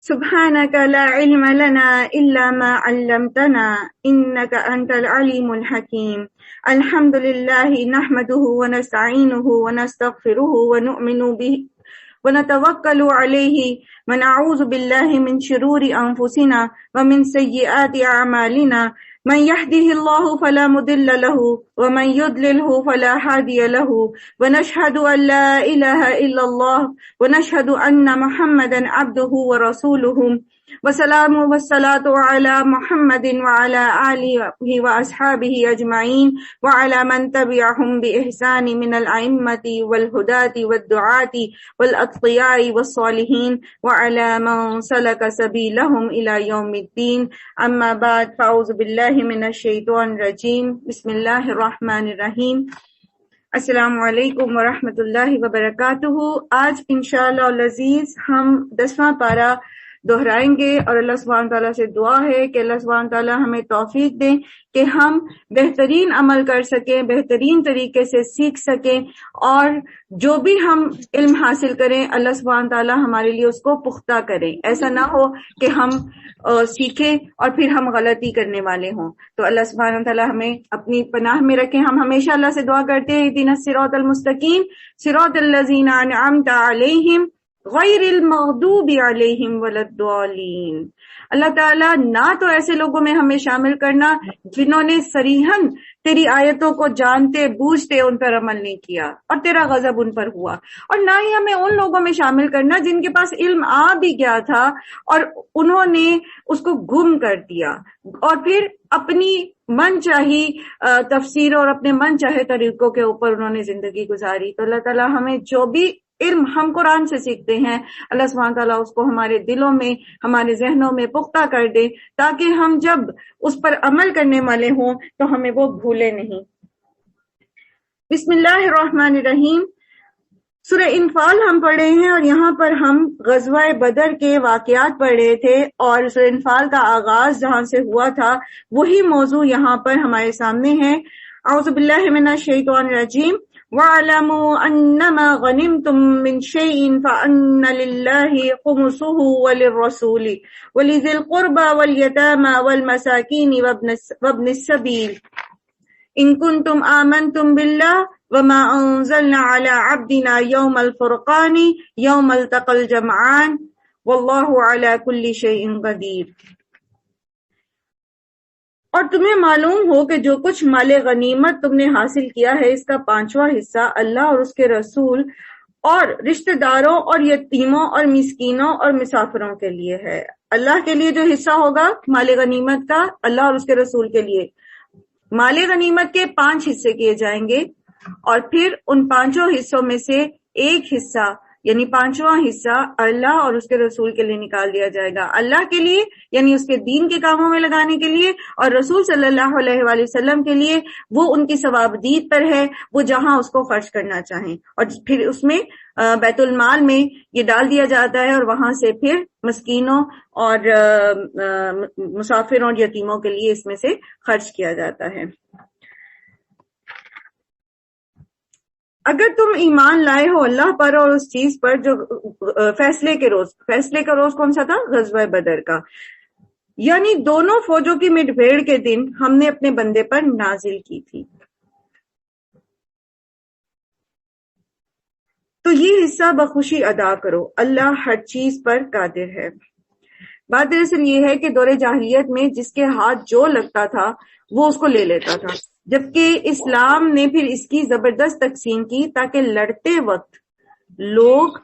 سبحانك لا علم لنا إلا ما علمتنا إنك أنت العليم الحكيم. الحمد لله نحمده ونستعينه ونستغفره ونؤمن به ونتوكل عليه ونعوذ بالله من شرور أنفسنا ومن سيئات أعمالنا. من يهده الله فلا مضل له ومن يضلله فلا هادي له ونشهد أن لا إله إلا الله ونشهد أن محمدا عبده ورسوله وسلام والصلاة على محمد وعلى آله وأصحابه أجمعين وعلى من تبعهم بإحسان من الأئمة والهداة والدعاة والأتقياء والصالحين وعلى من سلك سبيلهم إلى يوم الدين. أما بعد فأعوذ بالله من الشيطان الرجيم. بسم الله الرحمن الرحيم. السلام علیکم ورحمۃ اللہ وبرکاتہ. آج انشاءاللہ العزیز ہم 10واں پارہ دہرائیں گے اور اللہ سبحانہ تعالیٰ سے دعا ہے کہ اللہ سبحانہ تعالیٰ ہمیں توفیق دیں کہ ہم بہترین عمل کر سکیں، بہترین طریقے سے سیکھ سکیں، اور جو بھی ہم علم حاصل کریں اللہ سبحانہ تعالیٰ ہمارے لیے اس کو پختہ کریں. ایسا نہ ہو کہ ہم سیکھیں اور پھر ہم غلطی کرنے والے ہوں. تو اللہ سبحانہ تعالیٰ ہمیں اپنی پناہ میں رکھیں. ہم ہمیشہ اللہ سے دعا کرتے ہیں اهدنا الصراط المستقیم صراط الذین انعمت علیہم غیر المغضوب علیہم ولا الضالین. اللہ تعالیٰ نہ تو ایسے لوگوں میں ہمیں شامل کرنا جنہوں نے صریحاً تیری آیتوں کو جانتے بوجھتے ان پر عمل نہیں کیا اور تیرا غضب ان پر ہوا، اور نہ ہی ہمیں ان لوگوں میں شامل کرنا جن کے پاس علم آ بھی گیا تھا اور انہوں نے اس کو گم کر دیا اور پھر اپنی من چاہی تفسیر اور اپنے من چاہے طریقوں کے اوپر انہوں نے زندگی گزاری. تو اللہ تعالیٰ ہمیں جو بھی علم ہم قرآن سے سیکھتے ہیں اللہ سبحانہ تعالیٰ اس کو ہمارے دلوں میں ہمارے ذہنوں میں پختہ کر دے تاکہ ہم جب اس پر عمل کرنے والے ہوں تو ہمیں وہ بھولے نہیں. بسم اللہ الرحمن الرحیم. سورہ انفال ہم پڑھ رہے ہیں اور یہاں پر ہم غزوہ بدر کے واقعات پڑھ رہے تھے اور سورہ انفال کا آغاز جہاں سے ہوا تھا وہی موضوع یہاں پر ہمارے سامنے ہے. اعوذ باللہ من الشیطان الرجیم. وَاعْلَمُوا أَنَّمَا غَنِمْتُم مِّن شَيْءٍ فَأَنَّ لِلَّهِ خُمُسَهُ وَلِلرَّسُولِ وَلِذِي الْقُرْبَى وَالْيَتَامَى وَالْمَسَاكِينِ وَابْنِ السَّبِيلِ إِن كُنتُمْ آمَنتُم بِاللَّهِ وَمَا أَنزَلْنَا عَلَى عَبْدِنَا يَوْمَ الْفُرْقَانِ يَوْمَ الْتَقَى الْجَمْعَانِ وَاللَّهُ عَلَى كُلِّ شَيْءٍ قَدِيرٌ. اور تمہیں معلوم ہو کہ جو کچھ مال غنیمت تم نے حاصل کیا ہے اس کا 5واں حصہ اللہ اور اس کے رسول اور رشتہ داروں اور یتیموں اور مسکینوں اور مسافروں کے لیے ہے. اللہ کے لیے جو حصہ ہوگا مال غنیمت کا اللہ اور اس کے رسول کے لیے مال غنیمت کے 5 حصے کیے جائیں گے اور پھر ان 5 حصوں میں سے ایک حصہ یعنی 5واں حصہ اللہ اور اس کے رسول کے لیے نکال دیا جائے گا. اللہ کے لیے یعنی اس کے دین کے کاموں میں لگانے کے لیے اور رسول صلی اللہ علیہ وآلہ وسلم کے لیے وہ ان کی ثوابدید پر ہے، وہ جہاں اس کو خرچ کرنا چاہیں، اور پھر اس میں بیت المال میں یہ ڈال دیا جاتا ہے اور وہاں سے پھر مسکینوں اور مسافروں اور یتیموں کے لیے اس میں سے خرچ کیا جاتا ہے. اگر تم ایمان لائے ہو اللہ پر اور اس چیز پر جو فیصلے کا روز کون سا تھا؟ غزوہ بدر کا، یعنی دونوں فوجوں کی مٹ بھیڑ کے دن ہم نے اپنے بندے پر نازل کی تھی. تو یہ حصہ بخوشی ادا کرو، اللہ ہر چیز پر قادر ہے. بات دراصل یہ ہے کہ دور جاہلیت میں جس کے ہاتھ جو لگتا تھا وہ اس کو لے لیتا تھا، جبکہ اسلام نے پھر اس کی زبردست تقسیم کی تاکہ لڑتے وقت لوگ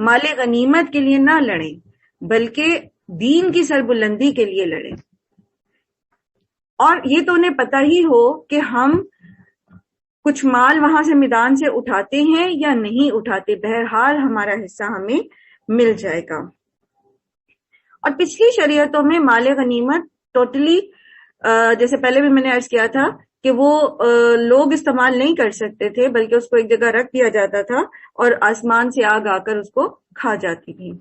مال غنیمت کے لیے نہ لڑیں بلکہ دین کی سربلندی کے لیے لڑیں. اور یہ تو انہیں پتہ ہی ہو کہ ہم کچھ مال وہاں سے میدان سے اٹھاتے ہیں یا نہیں اٹھاتے، بہرحال ہمارا حصہ ہمیں مل جائے گا. اور پچھلی شریعتوں میں مال غنیمت ٹوٹلی جیسے پہلے بھی میں نے عرض کیا تھا کہ وہ لوگ استعمال نہیں کر سکتے تھے بلکہ اس کو ایک جگہ رکھ دیا جاتا تھا اور آسمان سے آگ آ کر اس کو کھا جاتی تھی.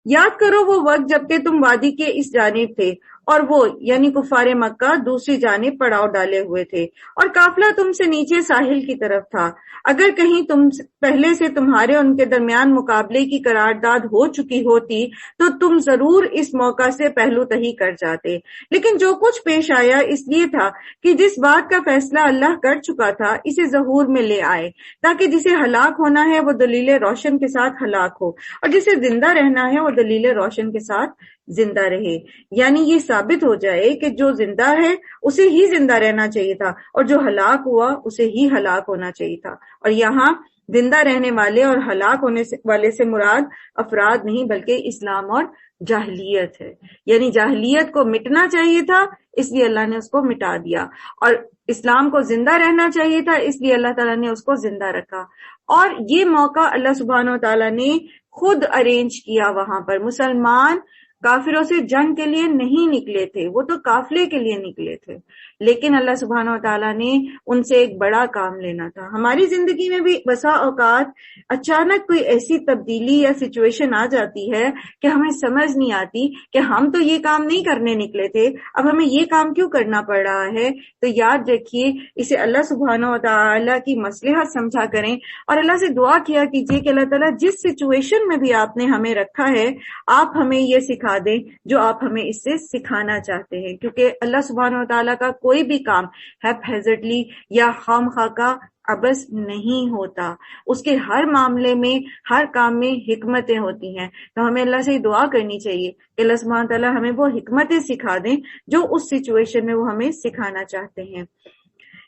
یاد کرو وہ وقت جبکہ تم وادی کے اس جانب تھے اور وہ یعنی کفار مکہ دوسری جانب پڑاؤ ڈالے ہوئے تھے، اور قافلہ تم سے نیچے ساحل کی طرف تھا۔ اگر کہیں تم پہلے سے تمہارے ان کے درمیان مقابلے کی قرارداد ہو چکی ہوتی تو تم ضرور اس موقع سے پہلو تہی کر جاتے، لیکن جو کچھ پیش آیا اس لیے تھا کہ جس بات کا فیصلہ اللہ کر چکا تھا اسے ظہور میں لے آئے، تاکہ جسے ہلاک ہونا ہے وہ دلیل روشن کے ساتھ ہلاک ہو، اور جسے زندہ رہنا ہے وہ دلیل روشن کے ساتھ زندہ رہے۔ یعنی یہ ثابت ہو جائے کہ جو زندہ ہے اسے ہی زندہ رہنا چاہیے تھا، اور جو ہلاک ہوا اسے ہی ہلاک ہونا چاہیے تھا۔ اور یہاں زندہ رہنے والے اور ہلاک ہونے والے سے مراد افراد نہیں بلکہ اسلام اور جاہلیت ہے، یعنی جاہلیت کو مٹنا چاہیے تھا اس لیے اللہ نے اس کو مٹا دیا، اور اسلام کو زندہ رہنا چاہیے تھا اس لیے اللہ تعالیٰ نے اس کو زندہ رکھا۔ اور یہ موقع اللہ سبحانہ و تعالیٰ نے خود ارینج کیا۔ وہاں پر مسلمان کافروں سے جنگ کے لیے نہیں نکلے تھے، وہ تو قافلے کے لیے نکلے تھے، لیکن اللہ سبحانہ و تعالیٰ نے ان سے ایک بڑا کام لینا تھا۔ ہماری زندگی میں بھی بسا اوقات اچانک کوئی ایسی تبدیلی یا سچویشن آ جاتی ہے کہ ہمیں سمجھ نہیں آتی کہ ہم تو یہ کام نہیں کرنے نکلے تھے، اب ہمیں یہ کام کیوں کرنا پڑ رہا ہے۔ تو یاد رکھیے اسے اللہ سبحانہ و تعالیٰ کی مصلحت سمجھا کریں، اور اللہ سے دعا کیا کیجیے کہ اللہ تعالیٰ جس سچویشن میں بھی آپ نے ہمیں رکھا ہے آپ ہمیں یہ سکھا دیں جو آپ ہمیں اس سے سکھانا چاہتے ہیں، کیونکہ اللہ سبحانہ و تعالیٰ کا کوئی بھی کام ہیپزیڈلی یا خام خواہ کا عبث نہیں ہوتا، اس کے ہر معاملے میں ہر کام میں حکمتیں ہوتی ہیں۔ تو ہمیں اللہ سے دعا کرنی چاہیے کہ اللہ سبحانہ و تعالیٰ ہمیں وہ حکمتیں سکھا دیں جو اس سچویشن میں وہ ہمیں سکھانا چاہتے ہیں۔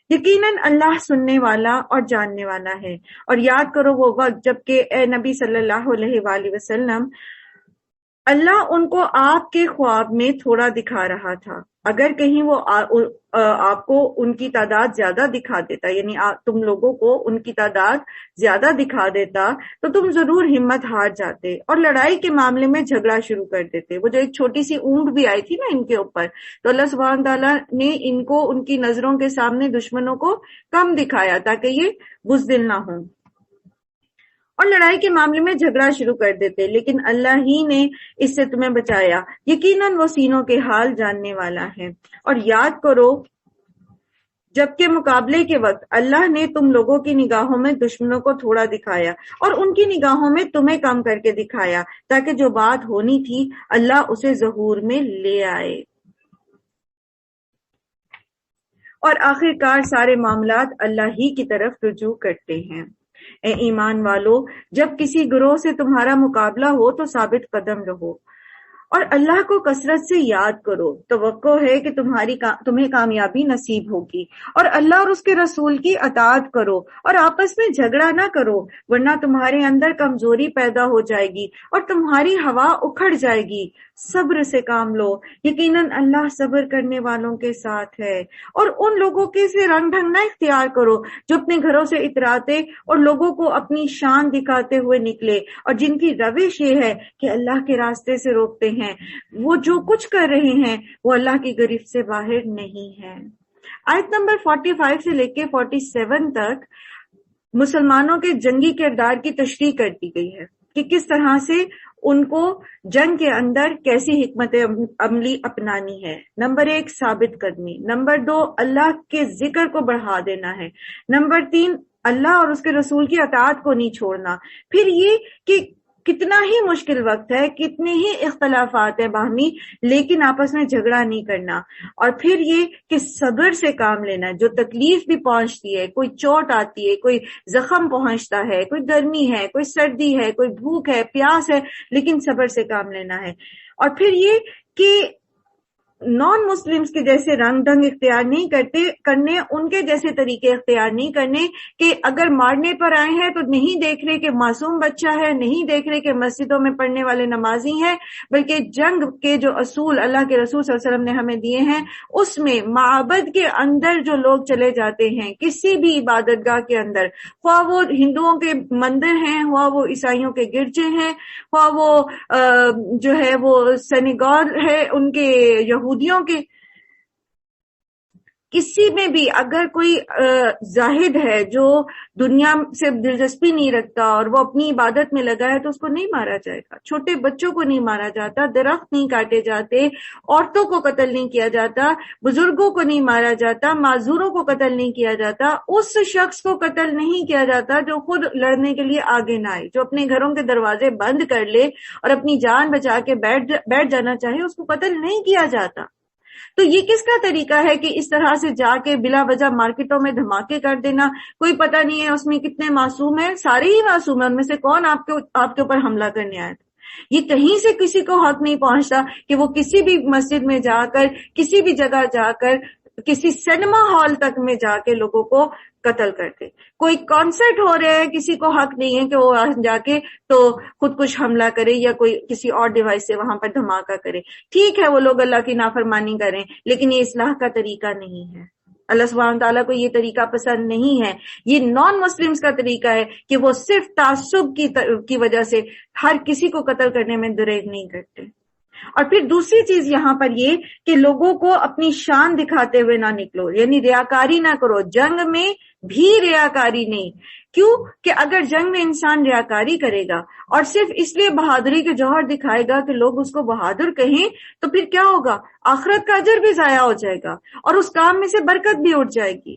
یقیناً اللہ سننے والا اور جاننے والا ہے، اور یاد کرو وہ وقت جبکہ اے نبی صلی اللہ علیہ وآلہ وسلم اللہ ان کو آپ کے خواب میں تھوڑا دکھا رہا تھا، اگر کہیں وہ آپ کو ان کی تعداد زیادہ دکھا دیتا، یعنی تم لوگوں کو ان کی تعداد زیادہ دکھا دیتا تو تم ضرور ہمت ہار جاتے اور لڑائی کے معاملے میں جھگڑا شروع کر دیتے۔ وہ جو ایک چھوٹی سی اونٹ بھی آئی تھی نا ان کے اوپر، تو اللہ سبحانہ تعالیٰ نے ان کو ان کی نظروں کے سامنے دشمنوں کو کم دکھایا تاکہ یہ بزدل نہ ہوں اور لڑائی کے معاملے میں جھگڑا شروع کر دیتے، لیکن اللہ ہی نے اس سے تمہیں بچایا، یقیناً وہ سینوں کے حال جاننے والا ہے۔ اور یاد کرو جبکہ مقابلے کے وقت اللہ نے تم لوگوں کی نگاہوں میں دشمنوں کو تھوڑا دکھایا اور ان کی نگاہوں میں تمہیں کم کر کے دکھایا، تاکہ جو بات ہونی تھی اللہ اسے ظہور میں لے آئے۔ اور آخرکار سارے معاملات اللہ ہی کی طرف رجوع کرتے ہیں۔ اے ایمان والو، جب کسی گروہ سے تمہارا مقابلہ ہو تو ثابت قدم رہو اور اللہ کو کثرت سے یاد کرو، توقع ہے کہ تمہیں کامیابی نصیب ہوگی، اور اللہ اور اس کے رسول کی اطاعت کرو اور آپس میں جھگڑا نہ کرو، ورنہ تمہارے اندر کمزوری پیدا ہو جائے گی اور تمہاری ہوا اکھڑ جائے گی۔ صبر سے کام لو، یقیناً اللہ صبر کرنے والوں کے ساتھ ہے۔ اور ان لوگوں کے سے رنگ ڈھنگ نہ اختیار کرو جو اپنے گھروں سے اتراتے اور لوگوں کو اپنی شان دکھاتے ہوئے نکلے، اور جن کی روش یہ ہے کہ اللہ کے راستے سے روکتے ہیں، وہ جو کچھ کر رہے ہیں وہ اللہ کی گرفت سے باہر نہیں ہے۔ آیت نمبر 45 سے لے کے 47 تک مسلمانوں کے جنگی کردار کی تشریح کر دی گئی ہے کہ کس طرح سے ان کو جنگ کے اندر کیسی حکمت عملی اپنانی ہے۔ نمبر 1 ثابت قدمی، نمبر 2 اللہ کے ذکر کو بڑھا دینا ہے، نمبر 3 اللہ اور اس کے رسول کی اطاعت کو نہیں چھوڑنا، پھر یہ کہ کتنا ہی مشکل وقت ہے، کتنے ہی اختلافات ہیں باہمی، لیکن آپس میں جھگڑا نہیں کرنا، اور پھر یہ کہ صبر سے کام لینا ہے۔ جو تکلیف بھی پہنچتی ہے، کوئی چوٹ آتی ہے، کوئی زخم پہنچتا ہے، کوئی گرمی ہے، کوئی سردی ہے، کوئی بھوک ہے، پیاس ہے، لیکن صبر سے کام لینا ہے۔ اور پھر یہ کہ نان مسلمز کے جیسے رنگ ڈھنگ اختیار نہیں کرنے، ان کے جیسے طریقے اختیار نہیں کرنے کہ اگر مارنے پر آئے ہیں تو نہیں دیکھ رہے کہ معصوم بچہ ہے، نہیں دیکھ رہے کہ مسجدوں میں پڑھنے والے نمازی ہیں، بلکہ جنگ کے جو اصول اللہ کے رسول صلی اللہ علیہ وسلم نے ہمیں دیے ہیں اس میں معبد کے اندر جو لوگ چلے جاتے ہیں، کسی بھی عبادت گاہ کے اندر، خواہ وہ ہندوؤں کے مندر ہیں، خواہ وہ عیسائیوں کے گرجے ہیں، خواہ وہ جو ہے وہ سینیگال ہے ان کے یہودیوں کے، کسی میں بھی اگر کوئی زاہد ہے جو دنیا سے دلچسپی نہیں رکھتا اور وہ اپنی عبادت میں لگا ہے تو اس کو نہیں مارا جائے گا. چھوٹے بچوں کو نہیں مارا جاتا, درخت نہیں کاٹے جاتے, عورتوں کو قتل نہیں کیا جاتا, بزرگوں کو نہیں مارا جاتا, معذوروں کو قتل نہیں کیا جاتا, اس شخص کو قتل نہیں کیا جاتا جو خود لڑنے کے لیے آگے نہ آئے, جو اپنے گھروں کے دروازے بند کر لے اور اپنی جان بچا کے بیٹھ جانا چاہے, اس کو قتل نہیں کیا جاتا. تو یہ کس کا طریقہ ہے کہ اس طرح سے جا کے بلا وجہ مارکیٹوں میں دھماکے کر دینا؟ کوئی پتہ نہیں ہے اس میں کتنے معصوم ہیں, سارے ہی معصوم ہیں, ان میں سے کون آپ کے اوپر حملہ کرنے آیا تھا؟ یہ کہیں سے کسی کو حق نہیں پہنچتا کہ وہ کسی بھی مسجد میں جا کر, کسی بھی جگہ جا کر, کسی سینما ہال تک میں جا کے لوگوں کو قتل کرتے. کوئی کانسرٹ ہو رہا ہے, کسی کو حق نہیں ہے کہ وہ جا کے تو خود کچھ حملہ کرے یا کوئی کسی اور ڈیوائس سے وہاں پر دھماکہ کرے. ٹھیک ہے وہ لوگ اللہ کی نافرمانی کریں, لیکن یہ اصلاح کا طریقہ نہیں ہے. اللہ سبحانہ تعالیٰ کو یہ طریقہ پسند نہیں ہے. یہ نان مسلمز کا طریقہ ہے کہ وہ صرف تعصب کی وجہ سے ہر کسی کو قتل کرنے میں دریغ نہیں کرتے. اور پھر دوسری چیز یہاں پر یہ کہ لوگوں کو اپنی شان دکھاتے ہوئے نہ نکلو, یعنی ریاکاری نہ کرو. جنگ میں بھی ریاکاری نہیں. کیوں کہ اگر جنگ میں انسان ریاکاری کرے گا اور صرف اس لیے بہادری کے جوہر دکھائے گا کہ لوگ اس کو بہادر کہیں, تو پھر کیا ہوگا؟ آخرت کا اجر بھی ضائع ہو جائے گا اور اس کام میں سے برکت بھی اٹھ جائے گی.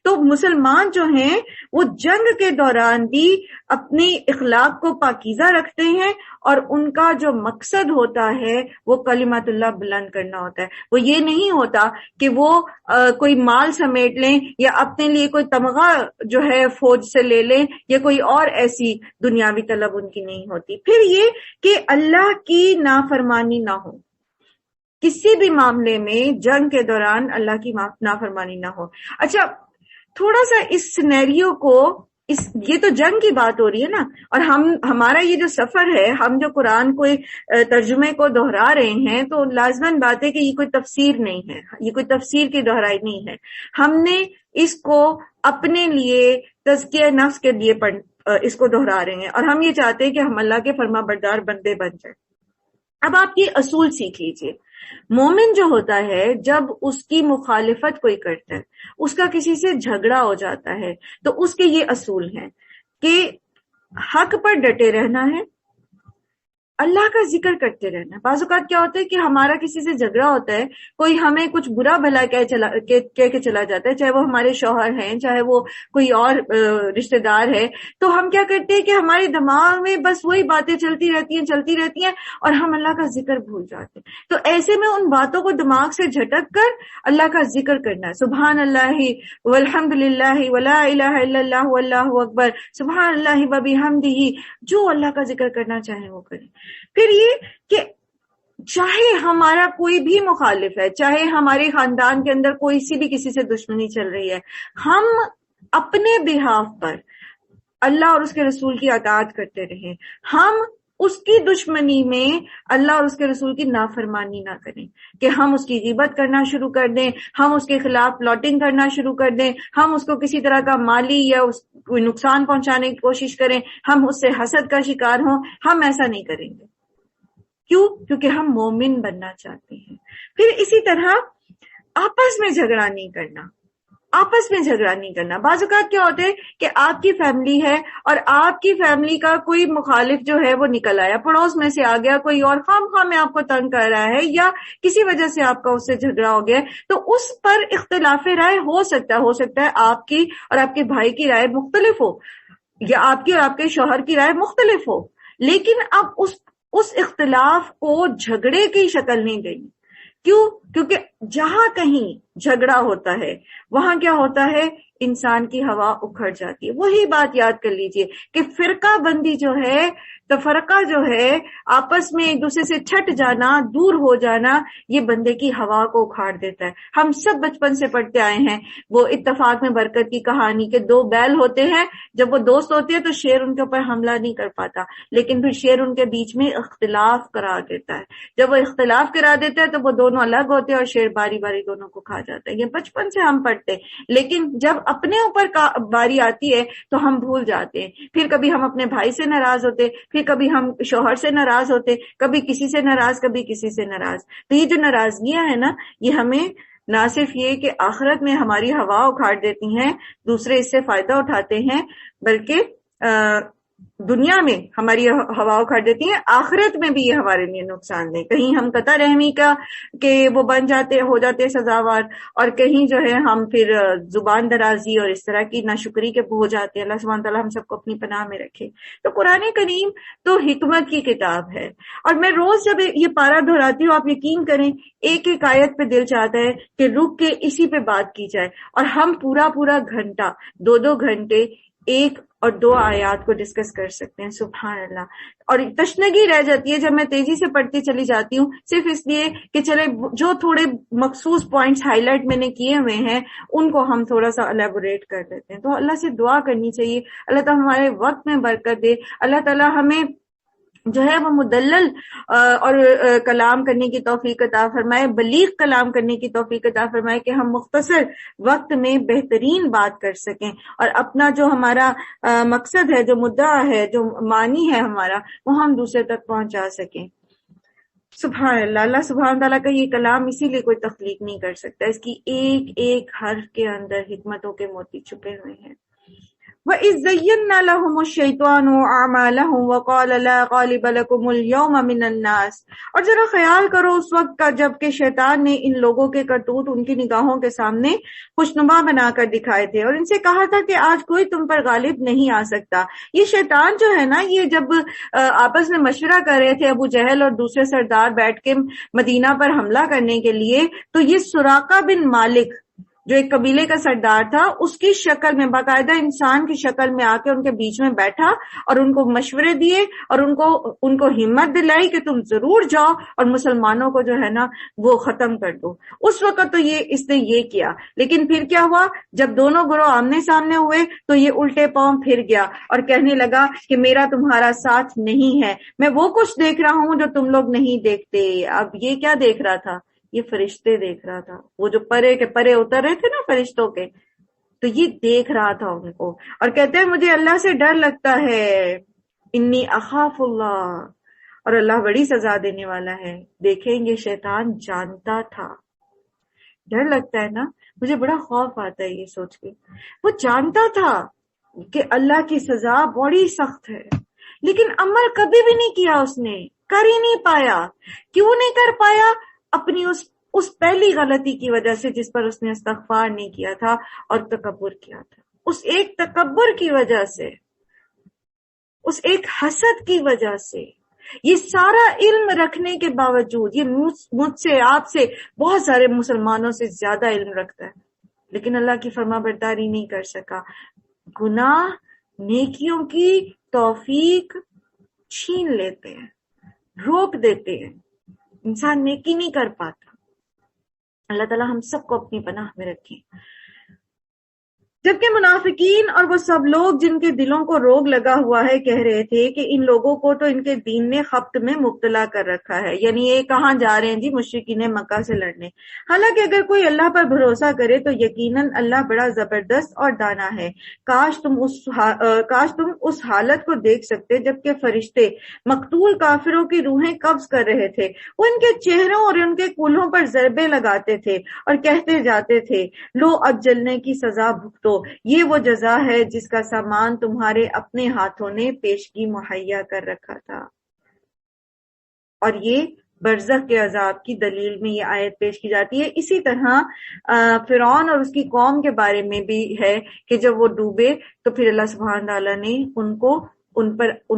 تو مسلمان جو ہیں وہ جنگ کے دوران بھی اپنی اخلاق کو پاکیزہ رکھتے ہیں, اور ان کا جو مقصد ہوتا ہے وہ کلمت اللہ بلند کرنا ہوتا ہے. وہ یہ نہیں ہوتا کہ وہ کوئی مال سمیٹ لیں یا اپنے لیے کوئی تمغہ جو ہے فوج سے لے لیں, یا کوئی اور ایسی دنیاوی طلب ان کی نہیں ہوتی. پھر یہ کہ اللہ کی نافرمانی نہ ہو, کسی بھی معاملے میں جنگ کے دوران اللہ کی نافرمانی نہ ہو. اچھا تھوڑا سا اس سینیریو کو, یہ تو جنگ کی بات ہو رہی ہے نا, اور ہمارا یہ جو سفر ہے, ہم جو قرآن کو ترجمے کو دہرا رہے ہیں, تو لازماً بات ہے کہ یہ کوئی تفسیر نہیں ہے, یہ کوئی تفسیر کی دہرائی نہیں ہے. ہم نے اس کو اپنے لیے تزکیہ نفس کے لیے اس کو دہرا رہے ہیں, اور ہم یہ چاہتے ہیں کہ ہم اللہ کے فرما بردار بندے بن جائیں. اب آپ یہ اصول سیکھ لیجئے. مومن جو ہوتا ہے جب اس کی مخالفت کوئی کرتا ہے, اس کا کسی سے جھگڑا ہو جاتا ہے, تو اس کے یہ اصول ہیں کہ حق پر ڈٹے رہنا ہے, اللہ کا ذکر کرتے رہنا. بعض اوقات کیا ہوتا ہے کہ ہمارا کسی سے جھگڑا ہوتا ہے, کوئی ہمیں کچھ برا بھلا کہہ کے چلا جاتا ہے, چاہے وہ ہمارے شوہر ہیں, چاہے وہ کوئی اور رشتہ دار ہے, تو ہم کیا کرتے ہیں کہ ہمارے دماغ میں بس وہی باتیں چلتی رہتی ہیں اور ہم اللہ کا ذکر بھول جاتے ہیں. تو ایسے میں ان باتوں کو دماغ سے جھٹک کر اللہ کا ذکر کرنا ہے. سبحان اللہ والحمد للہ ولا الہ الا اللہ واللہ اکبر, سبحان اللہ وبحمدہ, جو اللہ کا ذکر کرنا چاہیں وہ کریں. پھر یہ کہ چاہے ہمارا کوئی بھی مخالف ہے, چاہے ہمارے خاندان کے اندر کوئی سی بھی کسی سے دشمنی چل رہی ہے, ہم اپنے بہاف پر اللہ اور اس کے رسول کی اطاعت کرتے رہیں. ہم اس کی دشمنی میں اللہ اور اس کے رسول کی نافرمانی نہ کریں کہ ہم اس کی غیبت کرنا شروع کر دیں, ہم اس کے خلاف پلاٹنگ کرنا شروع کر دیں, ہم اس کو کسی طرح کا مالی یا کوئی نقصان پہنچانے کی کوشش کریں, ہم اس سے حسد کا شکار ہوں. ہم ایسا نہیں کریں گے. کیوں؟ کیونکہ ہم مومن بننا چاہتے ہیں. پھر اسی طرح آپس میں جھگڑا نہیں کرنا. بعض اوقات کیا ہوتا ہے کہ آپ کی فیملی ہے اور آپ کی فیملی کا کوئی مخالف جو ہے وہ نکل آیا, پڑوس میں سے آ گیا, کوئی اور خواہ میں آپ کو تنگ کر رہا ہے یا کسی وجہ سے آپ کا اس سے جھگڑا ہو گیا, تو اس پر اختلاف رائے ہو سکتا ہے آپ کی اور آپ کے بھائی کی رائے مختلف ہو, یا آپ کی اور آپ کے شوہر کی رائے مختلف ہو, لیکن اب اس اختلاف کو جھگڑے کی شکل نہیں دینی. کیوں؟ کیونکہ جہاں کہیں جھگڑا ہوتا ہے وہاں کیا ہوتا ہے, انسان کی ہوا اکھڑ جاتی ہے. وہی بات یاد کر لیجئے کہ فرقہ بندی جو ہے, تفرقہ جو ہے, آپس میں ایک دوسرے سے چھٹ جانا, دور ہو جانا, یہ بندے کی ہوا کو اکھاڑ دیتا ہے. ہم سب بچپن سے پڑھتے آئے ہیں وہ اتفاق میں برکت کی کہانی کہ دو بیل ہوتے ہیں, جب وہ دوست ہوتے ہیں تو شیر ان کے اوپر حملہ نہیں کر پاتا, لیکن پھر شیر ان کے بیچ میں اختلاف کرا دیتا ہے. جب وہ اختلاف کرا دیتا ہے تو وہ دونوں الگ ہوتے ہیں اور شیر باری باری دونوں کو کھا جاتا ہے. یہ بچپن سے ہم پڑھتے ہیں, لیکن جب اپنے اوپر باری آتی ہے تو ہم بھول جاتے ہیں. پھر کبھی ہم اپنے بھائی سے ناراض ہوتے, پھر کبھی ہم شوہر سے ناراض ہوتے, کبھی کسی سے ناراض, کبھی کسی سے ناراض. تو یہ جو ناراضگیاں ہیں نا, یہ ہمیں نہ صرف یہ کہ آخرت میں ہماری ہوا اکھاڑ دیتی ہیں، دوسرے اس سے فائدہ اٹھاتے ہیں، بلکہ دنیا میں ہماری ہوا اکھاڑ دیتی ہیں، آخرت میں بھی یہ ہمارے لیے نقصان دہ، کہیں ہم قطع رحمی کا کہ وہ ہو جاتے سزاوار، اور کہیں جو ہے ہم پھر زبان درازی اور اس طرح کی ناشکری کے ہو جاتے ہیں۔ اللہ سبحانہ تعالیٰ ہم سب کو اپنی پناہ میں رکھے۔ تو قرآن کریم تو حکمت کی کتاب ہے، اور میں روز جب یہ پارہ دہراتی ہوں، آپ یقین کریں ایک ایک آیت پہ دل چاہتا ہے کہ رک کے اسی پہ بات کی جائے، اور ہم پورا گھنٹہ، 2 گھنٹے ایک اور 2 آیات کو ڈسکس کر سکتے ہیں۔ سبحان اللہ۔ اور تشنگی رہ جاتی ہے جب میں تیزی سے پڑھتی چلی جاتی ہوں، صرف اس لیے کہ چلے جو تھوڑے مخصوص پوائنٹس ہائی لائٹ میں نے کیے ہوئے ہیں ان کو ہم تھوڑا سا الیبوریٹ کر دیتے ہیں۔ تو اللہ سے دعا کرنی چاہیے، اللہ تعالیٰ ہمارے وقت میں برکت دے، اللہ تعالیٰ ہمیں جو ہے وہ مدلل اور کلام کرنے کی توفیق عطا فرمائے، بلیغ کلام کرنے کی توفیق عطا فرمائے کہ ہم مختصر وقت میں بہترین بات کر سکیں، اور اپنا جو ہمارا مقصد ہے، جو مدعا ہے، جو معنی ہے ہمارا، وہ ہم دوسرے تک پہنچا سکیں۔ سبحان اللہ۔ اللہ سبحانہ تعالیٰ کا یہ کلام اسی لیے کوئی تخلیق نہیں کر سکتا، اس کی ایک ایک حرف کے اندر حکمتوں کے موتی چھپے ہوئے ہیں۔ وَإِذْ زَيَّنَّا لَهُمُ الشَّيْطَانُ أَعْمَالَهُمْ وَقَالَ لَا غَالِبَ لَكُمُ الْيَوْمَ مِنَ النَّاسِ، اور ذرا خیال کرو اس وقت کا جب کہ شیطان نے ان لوگوں کے کرتوت ان کی نگاہوں کے سامنے خوشنما بنا کر دکھائے تھے، اور ان سے کہا تھا کہ آج کوئی تم پر غالب نہیں آ سکتا۔ یہ شیطان جو ہے نا، یہ جب آپس میں مشورہ کر رہے تھے ابو جہل اور دوسرے سردار بیٹھ کے مدینہ پر حملہ کرنے کے لیے، تو یہ سراقہ بن مالک جو ایک قبیلے کا سردار تھا، اس کی شکل میں، باقاعدہ انسان کی شکل میں آ کے ان کے بیچ میں بیٹھا اور ان کو مشورے دیے، اور ان کو ہمت دلائی کہ تم ضرور جاؤ اور مسلمانوں کو جو ہے نا وہ ختم کر دو۔ اس وقت تو اس نے یہ کیا، لیکن پھر کیا ہوا، جب دونوں گروہ آمنے سامنے ہوئے تو یہ الٹے پاؤں پھر گیا اور کہنے لگا کہ میرا تمہارا ساتھ نہیں ہے، میں وہ کچھ دیکھ رہا ہوں جو تم لوگ نہیں دیکھتے۔ اب یہ کیا دیکھ رہا تھا؟ یہ فرشتے دیکھ رہا تھا، وہ جو پرے کے پرے اتر رہے تھے نا فرشتوں کے، تو یہ دیکھ رہا تھا ان کو، اور کہتے ہیں مجھے اللہ سے ڈر لگتا ہے، انی اخاف اللہ، اور اللہ بڑی سزا دینے والا ہے۔ دیکھیں یہ شیطان جانتا تھا، ڈر لگتا ہے نا، مجھے بڑا خوف آتا ہے یہ سوچ کے، وہ جانتا تھا کہ اللہ کی سزا بڑی سخت ہے، لیکن عمل کبھی بھی نہیں کیا، اس نے کر ہی نہیں پایا۔ کیوں نہیں کر پایا؟ اپنی اس پہلی غلطی کی وجہ سے جس پر اس نے استغفار نہیں کیا تھا اور تکبر کیا تھا، اس ایک تکبر کی وجہ سے، اس ایک حسد کی وجہ سے۔ یہ سارا علم رکھنے کے باوجود، یہ مجھ سے، آپ سے، بہت سارے مسلمانوں سے زیادہ علم رکھتا ہے، لیکن اللہ کی فرما برداری نہیں کر سکا۔ گناہ نیکیوں کی توفیق چھین لیتے ہیں، روک دیتے ہیں، انسان نیکی نہیں کر پاتا۔ اللہ تعالیٰ ہم سب کو اپنی پناہ میں رکھیں۔ جبکہ منافقین اور وہ سب لوگ جن کے دلوں کو روگ لگا ہوا ہے کہہ رہے تھے کہ ان لوگوں کو تو ان کے دین نے خبط میں مبتلا کر رکھا ہے، یعنی یہ کہاں جا رہے ہیں جی مشرکین مکہ سے لڑنے۔ حالانکہ اگر کوئی اللہ پر بھروسہ کرے تو یقیناً اللہ بڑا زبردست اور دانا ہے۔ کاش تم اس حالت کو دیکھ سکتے جبکہ فرشتے مقتول کافروں کی روحیں قبض کر رہے تھے، وہ ان کے چہروں اور ان کے کولہوں پر ضربے لگاتے تھے اور کہتے جاتے تھے لو اب جلنے کی سزا بھگتو، یہ وہ جزا ہے جس کا سامان تمہارے اپنے ہاتھوں نے پیشگی مہیا کر رکھا تھا۔ اور یہ برزخ کے عذاب کی دلیل میں یہ آیت پیش کی جاتی ہے۔ اسی طرح فرعون اور اس کی قوم کے بارے میں بھی ہے کہ جب وہ ڈوبے تو پھر اللہ سبحانہ تعالیٰ نے ان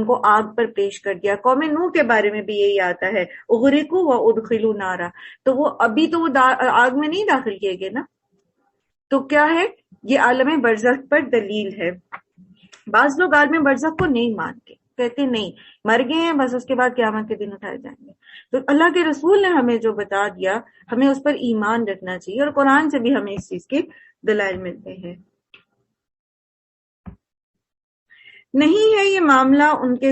کو آگ پر پیش کر دیا۔ قوم نوح کے بارے میں بھی یہی آتا ہے، اغرقوا وادخلوا نارا، تو وہ ابھی تو وہ آگ میں نہیں داخل کیے گئے نا، تو کیا ہے، یہ عالم برزخ پر دلیل ہے۔ بعض لوگ عالم برزخ کو نہیں مانتے، کہتے نہیں مر گئے ہیں بس، اس کے بعد قیامت کے دن اٹھائے جائیں گے۔ تو اللہ کے رسول نے ہمیں جو بتا دیا ہمیں اس پر ایمان رکھنا چاہیے، اور قرآن سے بھی ہمیں اس چیز کے دلائل ملتے ہیں۔ نہیں ہے یہ معاملہ ان کے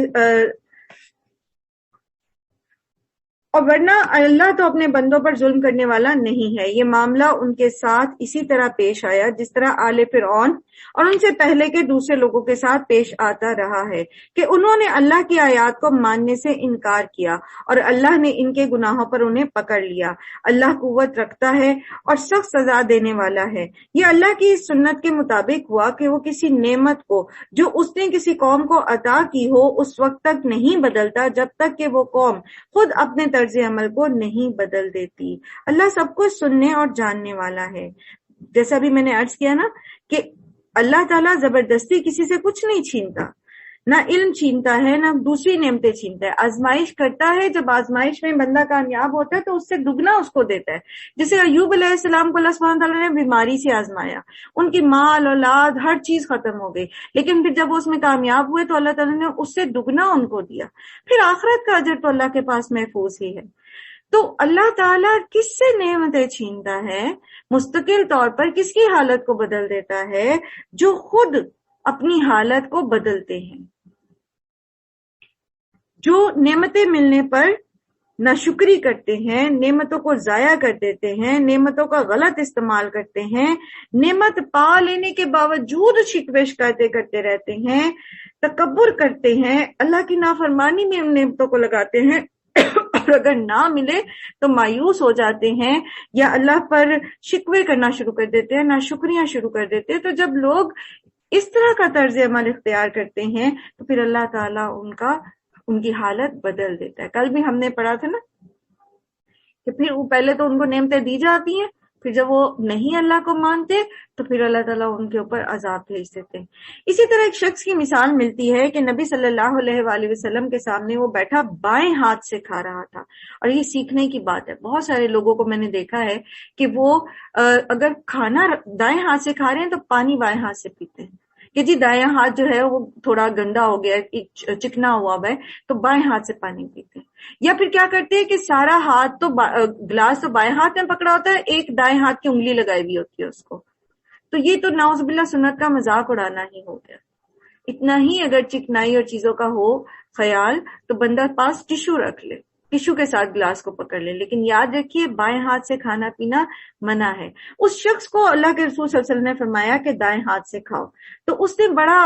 اور ورنہ اللہ تو اپنے بندوں پر ظلم کرنے والا نہیں ہے۔ یہ معاملہ ان کے ساتھ اسی طرح پیش آیا جس طرح آل فرعون اور ان سے پہلے کے دوسرے لوگوں کے ساتھ پیش آتا رہا ہے کہ انہوں نے اللہ کی آیات کو ماننے سے انکار کیا اور اللہ نے ان کے گناہوں پر انہیں پکڑ لیا۔ اللہ قوت رکھتا ہے اور سخت سزا دینے والا ہے۔ یہ اللہ کی سنت کے مطابق ہوا کہ وہ کسی نعمت کو جو اس نے کسی قوم کو عطا کی ہو اس وقت تک نہیں بدلتا جب تک کہ وہ قوم خود اپنے طرز عمل کو نہیں بدل دیتی۔ اللہ سب کچھ سننے اور جاننے والا ہے۔ جیسا بھی میں نے عرض کیا نا کہ اللہ تعالیٰ زبردستی کسی سے کچھ نہیں چھینتا، نہ علم چھینتا ہے نہ دوسری نعمتیں چھینتا ہے، آزمائش کرتا ہے۔ جب آزمائش میں بندہ کامیاب ہوتا ہے تو اس سے دگنا اس کو دیتا ہے۔ جیسے ایوب علیہ السلام کو اللہ سبحانہ تعالیٰ نے بیماری سے آزمایا، ان کی مال اولاد ہر چیز ختم ہو گئی، لیکن پھر جب وہ اس میں کامیاب ہوئے تو اللہ تعالیٰ نے اس سے دگنا ان کو دیا۔ پھر آخرت کا اجر تو اللہ کے پاس محفوظ ہی ہے۔ تو اللہ تعالیٰ کس سے نعمتیں چھینتا ہے؟ مستقل طور پر کس کی حالت کو بدل دیتا ہے؟ جو خود اپنی حالت کو بدلتے ہیں، جو نعمتیں ملنے پر ناشکری کرتے ہیں، نعمتوں کو ضائع کر دیتے ہیں، نعمتوں کا غلط استعمال کرتے ہیں، نعمت پا لینے کے باوجود شکوے شکایتیں کرتے رہتے ہیں، تکبر کرتے ہیں، اللہ کی نافرمانی میں ان نعمتوں کو لگاتے ہیں اور اگر نہ ملے تو مایوس ہو جاتے ہیں یا اللہ پر شکوے کرنا شروع کر دیتے ہیں، ناشکریاں شروع کر دیتے ہیں۔ تو جب لوگ اس طرح کا طرز عمل اختیار کرتے ہیں تو پھر اللہ تعالیٰ ان کی حالت بدل دیتا ہے۔ کل بھی ہم نے پڑھا تھا نا کہ پھر وہ پہلے تو ان کو نعمتیں دی جاتی ہیں، پھر جب وہ نہیں اللہ کو مانتے تو پھر اللہ تعالیٰ ان کے اوپر عذاب بھیج دیتے ہیں۔ اسی طرح ایک شخص کی مثال ملتی ہے کہ نبی صلی اللہ علیہ وآلہ وسلم کے سامنے وہ بیٹھا بائیں ہاتھ سے کھا رہا تھا، اور یہ سیکھنے کی بات ہے۔ بہت سارے لوگوں کو میں نے دیکھا ہے کہ وہ اگر کھانا دائیں ہاتھ سے کھا رہے ہیں تو پانی بائیں ہاتھ سے پیتے ہیں کہ جی دائیں ہاتھ جو ہے وہ تھوڑا گندا ہو گیا، چکنا ہوا ہے تو بائیں ہاتھ سے پانی پیتے ہیں۔ یا پھر کیا کرتے ہیں کہ سارا ہاتھ تو گلاس تو بائیں ہاتھ میں پکڑا ہوتا ہے، ایک دائیں ہاتھ کی انگلی لگائی ہوئی ہوتی ہے اس کو۔ تو یہ تو نعوذ باللہ سنت کا مذاق اڑانا ہی ہو گیا۔ اتنا ہی اگر چکنائی اور چیزوں کا ہو خیال تو بندہ پاس ٹشو رکھ لے، ٹشو کے ساتھ گلاس کو پکڑ لے، لیکن یاد رکھیے بائیں ہاتھ سے کھانا پینا منع ہے۔ اس شخص کو اللہ کے رسول صلی اللہ علیہ وسلم نے فرمایا کہ دائیں ہاتھ سے کھاؤ، تو اس نے بڑا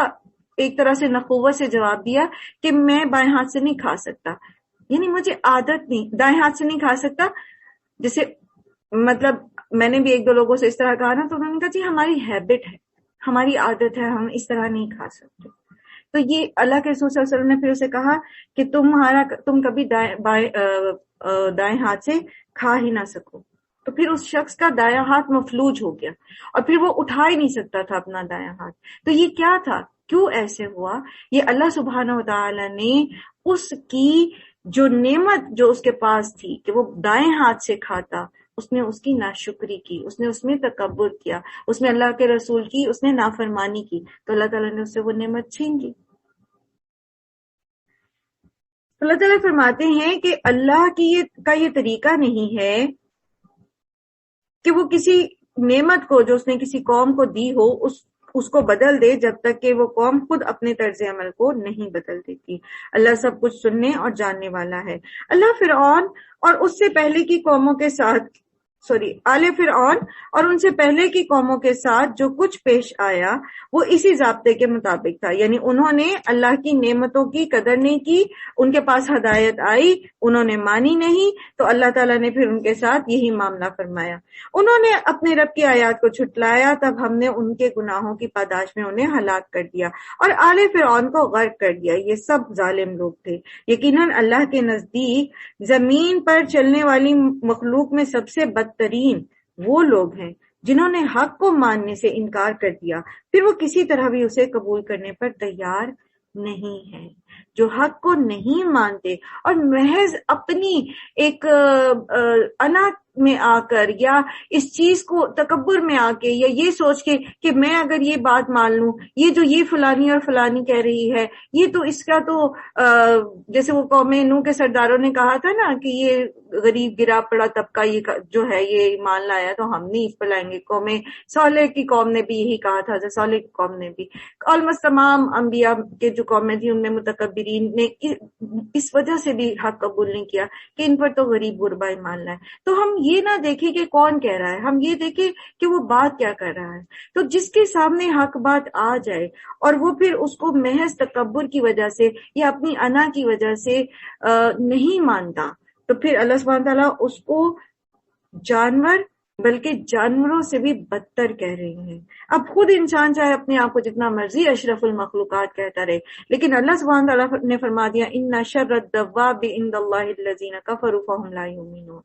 ایک طرح سے نخوت سے جواب دیا کہ میں بائیں ہاتھ سے نہیں کھا سکتا، یعنی مجھے عادت نہیں، دائیں ہاتھ سے نہیں کھا سکتا۔ جیسے مطلب میں نے بھی ایک دو لوگوں سے اس طرح کہا نا، تو انہوں نے کہا جی ہماری ہیبٹ ہے، ہماری عادت ہے، ہم اس طرح نہیں کھا سکتے۔ تو یہ اللہ کے رسول صلی اللہ علیہ وسلم نے پھر اسے کہا کہ تم کبھی دائیں ہاتھ سے کھا ہی نہ سکو۔ تو پھر اس شخص کا دایاں ہاتھ مفلوج ہو گیا اور پھر وہ اٹھا ہی نہیں سکتا تھا اپنا دایاں ہاتھ۔ تو یہ کیا تھا؟ کیوں ایسے ہوا؟ یہ اللہ سبحانہ وتعالی نے اس کی جو نعمت جو اس کے پاس تھی کہ وہ دائیں ہاتھ سے کھاتا، اس نے اس کی ناشکری کی، اس نے اس میں تکبر کیا، اس میں اللہ کے رسول کی اس نے نافرمانی کی، تو اللہ تعالیٰ نے اس سے وہ نعمت چھین لی۔ اللہ تعالیٰ فرماتے ہیں کہ اللہ کا یہ طریقہ نہیں ہے کہ وہ کسی نعمت کو جو اس نے کسی قوم کو دی ہو اس کو بدل دے جب تک کہ وہ قوم خود اپنے طرز عمل کو نہیں بدل دیتی۔ اللہ سب کچھ سننے اور جاننے والا ہے۔ اللہ فرعون اور اس سے پہلے کی قوموں کے ساتھ آل فرعون اور ان سے پہلے کی قوموں کے ساتھ جو کچھ پیش آیا وہ اسی ضابطے کے مطابق تھا، یعنی انہوں نے اللہ کی نعمتوں کی قدر نہیں کی، ان کے پاس ہدایت آئی، انہوں نے مانی نہیں، تو اللہ تعالیٰ نے پھر ان کے ساتھ یہی معاملہ فرمایا۔ انہوں نے اپنے رب کی آیات کو جھٹلایا، تب ہم نے ان کے گناہوں کی پاداش میں انہیں ہلاک کر دیا اور آل فرعون کو غرق کر دیا۔ یہ سب ظالم لوگ تھے۔ یقیناً اللہ کے نزدیک زمین پر چلنے والی مخلوق میں سب سے بدترین وہ لوگ ہیں جنہوں نے حق کو ماننے سے انکار کر دیا، پھر وہ کسی طرح بھی اسے قبول کرنے پر تیار نہیں ہے۔ جو حق کو نہیں مانتے اور محض اپنی ایک انا میں آ کر یا اس چیز کو تکبر میں آ کے یا یہ سوچ کے کہ میں اگر یہ بات مان لوں، یہ فلانی اور فلانی کہہ رہی ہے، یہ تو اس کا تو جیسے وہ قوم نوح کے سرداروں نے کہا تھا نا کہ یہ غریب گرا پڑا طبقہ یہ جو ہے یہ ایمان لایا تو ہم نہیں اس پہ لائیں گے۔ قوم صالح کی قوم نے بھی یہی کہا تھا، صالح کی قوم نے بھی، آلموسٹ تمام انبیاء کے جو قومیں تھیں ان میں متکبرین نے اس وجہ سے بھی حق قبول نہیں کیا کہ ان پر تو غریب غربا ایمان لائے. تو ہم یہ نہ دیکھیں کہ کون کہہ رہا ہے، ہم یہ دیکھیں کہ وہ بات کیا کر رہا ہے. تو جس کے سامنے حق بات آ جائے اور وہ پھر اس کو محض تکبر کی وجہ سے یا اپنی انا کی وجہ سے نہیں مانتا، تو پھر اللہ سبحانہ تعالیٰ اس کو جانور بلکہ جانوروں سے بھی بدتر کہہ رہے ہیں. اب خود انسان چاہے اپنے آپ کو جتنا مرضی اشرف المخلوقات کہتا رہے، لیکن اللہ سبحانہ تعالیٰ نے فرما دیا ان شر الدواب عند اللہ الذین کفروا فہم لا یؤمنون.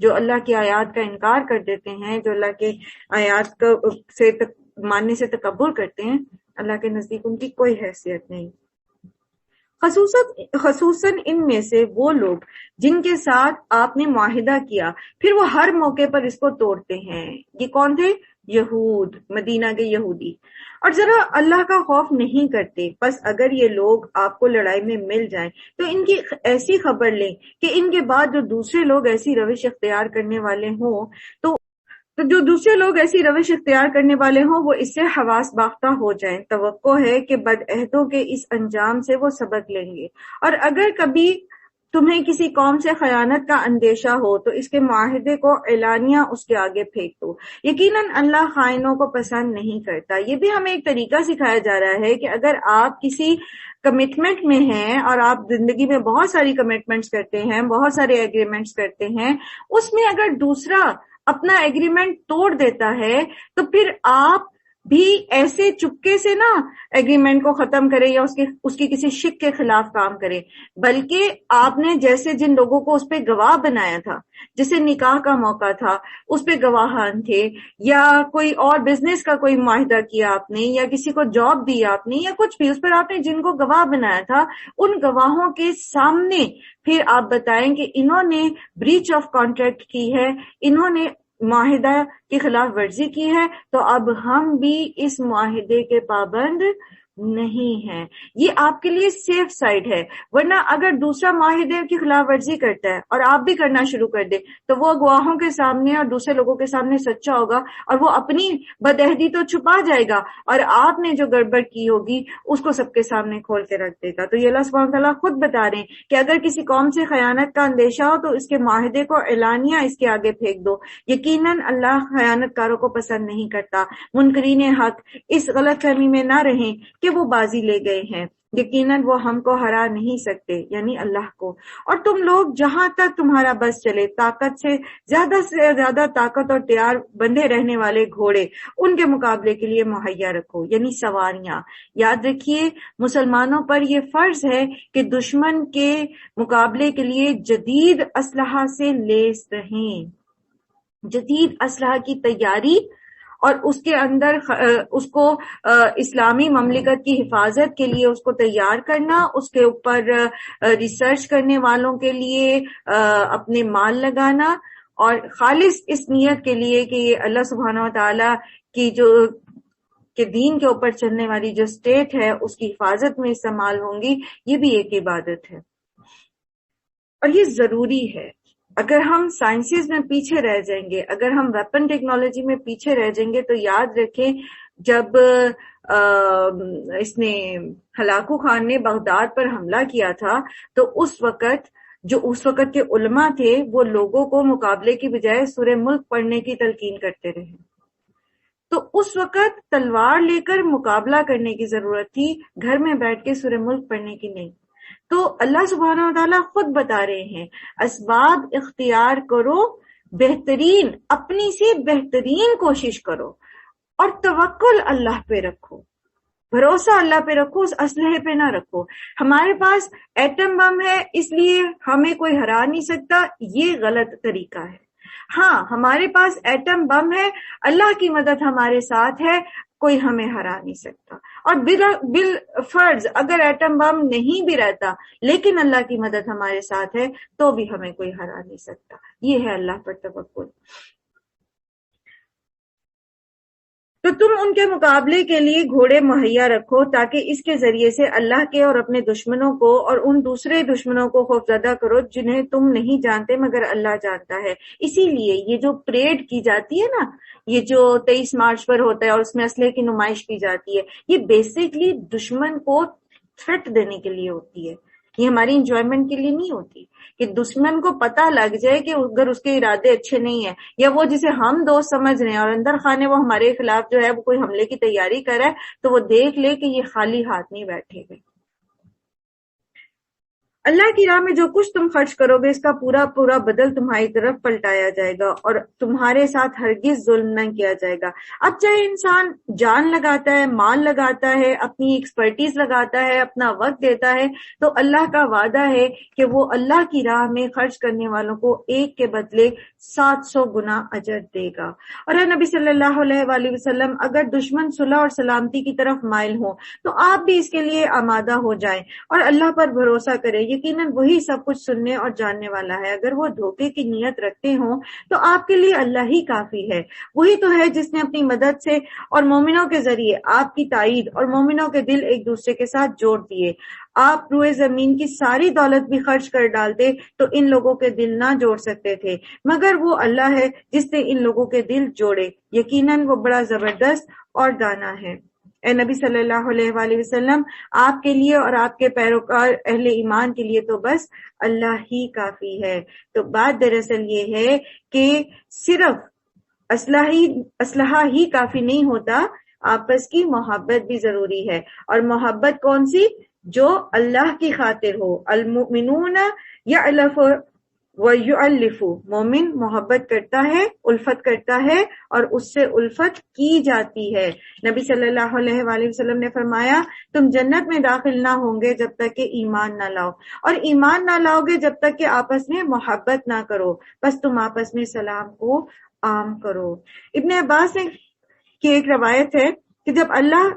جو اللہ کی آیات کا انکار کر دیتے ہیں، جو اللہ کے آیات کو سے ماننے سے تکبر کرتے ہیں، اللہ کے نزدیک ان کی کوئی حیثیت نہیں. خصوصاً ان میں سے وہ لوگ جن کے ساتھ آپ نے معاہدہ کیا پھر وہ ہر موقع پر اس کو توڑتے ہیں. یہ کون تھے؟ یہود، مدینہ کے یہودی. اور ذرا اللہ کا خوف نہیں کرتے. بس اگر یہ لوگ آپ کو لڑائی میں مل جائیں تو ان کی ایسی خبر لیں کہ ان کے بعد جو دوسرے لوگ ایسی روش اختیار کرنے والے ہوں تو جو دوسرے لوگ ایسی روش اختیار کرنے والے ہوں وہ اس سے حواس باختہ ہو جائیں. توقع ہے کہ بدعہدوں کے اس انجام سے وہ سبق لیں گے. اور اگر کبھی تمہیں کسی قوم سے خیانت کا اندیشہ ہو تو اس کے معاہدے کو اعلانیہ اس کے آگے پھینک دو. یقیناً اللہ خائنوں کو پسند نہیں کرتا. یہ بھی ہمیں ایک طریقہ سکھایا جا رہا ہے کہ اگر آپ کسی کمٹمنٹ میں ہیں اور آپ زندگی میں بہت ساری کمٹمنٹس کرتے ہیں، بہت سارے ایگریمنٹس کرتے ہیں، اس میں اگر دوسرا اپنا ایگریمنٹ توڑ دیتا ہے تو پھر آپ بھی ایسے چپکے سے نہ ایگریمنٹ کو ختم کرے یا اس کی کسی شک کے خلاف کام کرے، بلکہ آپ نے جیسے جن لوگوں کو اس پہ گواہ بنایا تھا، جسے نکاح کا موقع تھا اس پہ گواہان تھے، یا کوئی اور بزنس کا کوئی معاہدہ کیا آپ نے، یا کسی کو جاب دی آپ نے، یا کچھ بھی اس پر آپ نے جن کو گواہ بنایا تھا، ان گواہوں کے سامنے پھر آپ بتائیں کہ انہوں نے بریچ آف کانٹریکٹ کی ہے، انہوں نے معاہدہ کی خلاف ورزی کی ہے، تو اب ہم بھی اس معاہدے کے پابند نہیں ہیں. یہ آپ کے لیے سیف سائڈ ہے. ورنہ اگر دوسرا معاہدے کی خلاف ورزی کرتا ہے اور آپ بھی کرنا شروع کر دے تو وہ گواہوں کے سامنے اور دوسرے لوگوں کے سامنے سچا ہوگا اور وہ اپنی بدعہدی تو چھپا جائے گا اور آپ نے جو گڑبڑ کی ہوگی اس کو سب کے سامنے کھول کے رکھ دے گا. تو یہ اللہ سبحانہ تعالیٰ خود بتا رہے ہیں کہ اگر کسی قوم سے خیانت کا اندیشہ ہو تو اس کے معاہدے کو اعلانیہ اس کے آگے پھینک دو. یقیناً اللہ خیانت کاروں کو پسند نہیں کرتا. منکرین حق اس غلط فہمی میں نہ رہیں کہ وہ بازی لے گئے ہیں. یقیناً وہ ہم کو ہرا نہیں سکتے، یعنی اللہ کو. اور تم لوگ جہاں تک تمہارا بس چلے طاقت سے زیادہ طاقت اور تیار بندھے رہنے والے گھوڑے ان کے مقابلے کے لیے مہیا رکھو، یعنی سواریاں. یاد رکھیے مسلمانوں پر یہ فرض ہے کہ دشمن کے مقابلے کے لیے جدید اسلحہ سے لیس رہیں. جدید اسلحہ کی تیاری اور اس کے اندر اس کو اسلامی مملکت کی حفاظت کے لیے اس کو تیار کرنا، اس کے اوپر ریسرچ کرنے والوں کے لیے اپنے مال لگانا، اور خالص اس نیت کے لیے کہ یہ اللہ سبحانہ و تعالیٰ کی جو کہ دین کے اوپر چلنے والی جو اسٹیٹ ہے اس کی حفاظت میں استعمال ہوں گی. یہ بھی ایک عبادت ہے اور یہ ضروری ہے. اگر ہم سائنسز میں پیچھے رہ جائیں گے، اگر ہم ویپن ٹیکنالوجی میں پیچھے رہ جائیں گے، تو یاد رکھیں جب اس نے ہلاکو خان نے بغداد پر حملہ کیا تھا تو اس وقت کے علماء تھے وہ لوگوں کو مقابلے کی بجائے سورہ ملک پڑھنے کی تلقین کرتے رہے. تو اس وقت تلوار لے کر مقابلہ کرنے کی ضرورت تھی، گھر میں بیٹھ کے سورہ ملک پڑھنے کی نہیں. تو اللہ سبحانہ و تعالیٰ خود بتا رہے ہیں اسباب اختیار کرو، بہترین اپنی سے بہترین کوشش کرو اور توکل اللہ پہ رکھو، بھروسہ اللہ پہ رکھو، اس اسلحے پہ نہ رکھو. ہمارے پاس ایٹم بم ہے اس لیے ہمیں کوئی ہرا نہیں سکتا، یہ غلط طریقہ ہے. ہاں ہمارے پاس ایٹم بم ہے، اللہ کی مدد ہمارے ساتھ ہے، کوئی ہمیں ہرا نہیں سکتا. اور بالفرض اگر ایٹم بم نہیں بھی رہتا لیکن اللہ کی مدد ہمارے ساتھ ہے تو بھی ہمیں کوئی ہرا نہیں سکتا. یہ ہے اللہ پر توکل. تو تم ان کے مقابلے کے لیے گھوڑے مہیا رکھو تاکہ اس کے ذریعے سے اللہ کے اور اپنے دشمنوں کو اور ان دوسرے دشمنوں کو خوفزدہ کرو جنہیں تم نہیں جانتے مگر اللہ جانتا ہے. اسی لیے یہ جو پریڈ کی جاتی ہے نا، یہ جو 23 مارچ پر ہوتا ہے اور اس میں اسلحے کی نمائش کی جاتی ہے، یہ بیسکلی دشمن کو تھریٹ دینے کے لیے ہوتی ہے، یہ ہماری انجوائمنٹ کے لیے نہیں ہوتی، کہ دشمن کو پتہ لگ جائے کہ اگر اس کے ارادے اچھے نہیں ہیں، یا وہ جسے ہم دوست سمجھ رہے ہیں اور اندر خانے وہ ہمارے خلاف جو ہے وہ کوئی حملے کی تیاری کر رہا ہے، تو وہ دیکھ لے کہ یہ خالی ہاتھ نہیں بیٹھے گئے۔ اللہ کی راہ میں جو کچھ تم خرچ کرو گے، اس کا پورا پورا بدل تمہاری طرف پلٹایا جائے گا، اور تمہارے ساتھ ہرگز ظلم نہ کیا جائے گا۔ اب چاہے انسان جان لگاتا ہے، مال لگاتا ہے، اپنی ایکسپرٹیز لگاتا ہے، اپنا وقت دیتا ہے، تو اللہ کا وعدہ ہے کہ وہ اللہ کی راہ میں خرچ کرنے والوں کو ایک کے بدلے 700 گنا اجر دے گا۔ اور اے نبی صلی اللہ علیہ وآلہ وسلم، اگر دشمن صلح اور سلامتی کی طرف مائل ہو تو آپ بھی اس کے لیے آمادہ ہو جائیں اور اللہ پر بھروسہ کریں، یقیناً وہی سب کچھ سننے اور جاننے والا ہے۔ اگر وہ دھوکے کی نیت رکھتے ہوں تو آپ کے لیے اللہ ہی کافی ہے، وہی تو ہے جس نے اپنی مدد سے اور مومنوں کے ذریعے آپ کی تائید اور مومنوں کے دل ایک دوسرے کے ساتھ جوڑ دیے۔ آپ روئے زمین کی ساری دولت بھی خرچ کر ڈالتے تو ان لوگوں کے دل نہ جوڑ سکتے تھے، مگر وہ اللہ ہے جس نے ان لوگوں کے دل جوڑے، یقیناً وہ بڑا زبردست اور دانا ہے۔ اے نبی صلی اللہ علیہ وآلہ وسلم، آپ کے لیے اور آپ کے پیروکار اہل ایمان کے لیے تو بس اللہ ہی کافی ہے۔ تو بات دراصل یہ ہے کہ صرف اسلحہ ہی کافی نہیں ہوتا، آپس کی محبت بھی ضروری ہے۔ اور محبت کون سی؟ جو اللہ کی خاطر ہو۔ المؤمنون یألف وَيُؤَلِّفُ، مومن محبت کرتا ہے، الفت کرتا ہے، اور اس سے الفت کی جاتی ہے۔ نبی صلی اللہ علیہ وآلہ وسلم نے فرمایا، تم جنت میں داخل نہ ہوں گے جب تک کہ ایمان نہ لاؤ، اور ایمان نہ لاؤ گے جب تک کہ آپس میں محبت نہ کرو، بس تم آپس میں سلام کو عام کرو۔ ابن عباس کی ایک روایت ہے کہ جب اللہ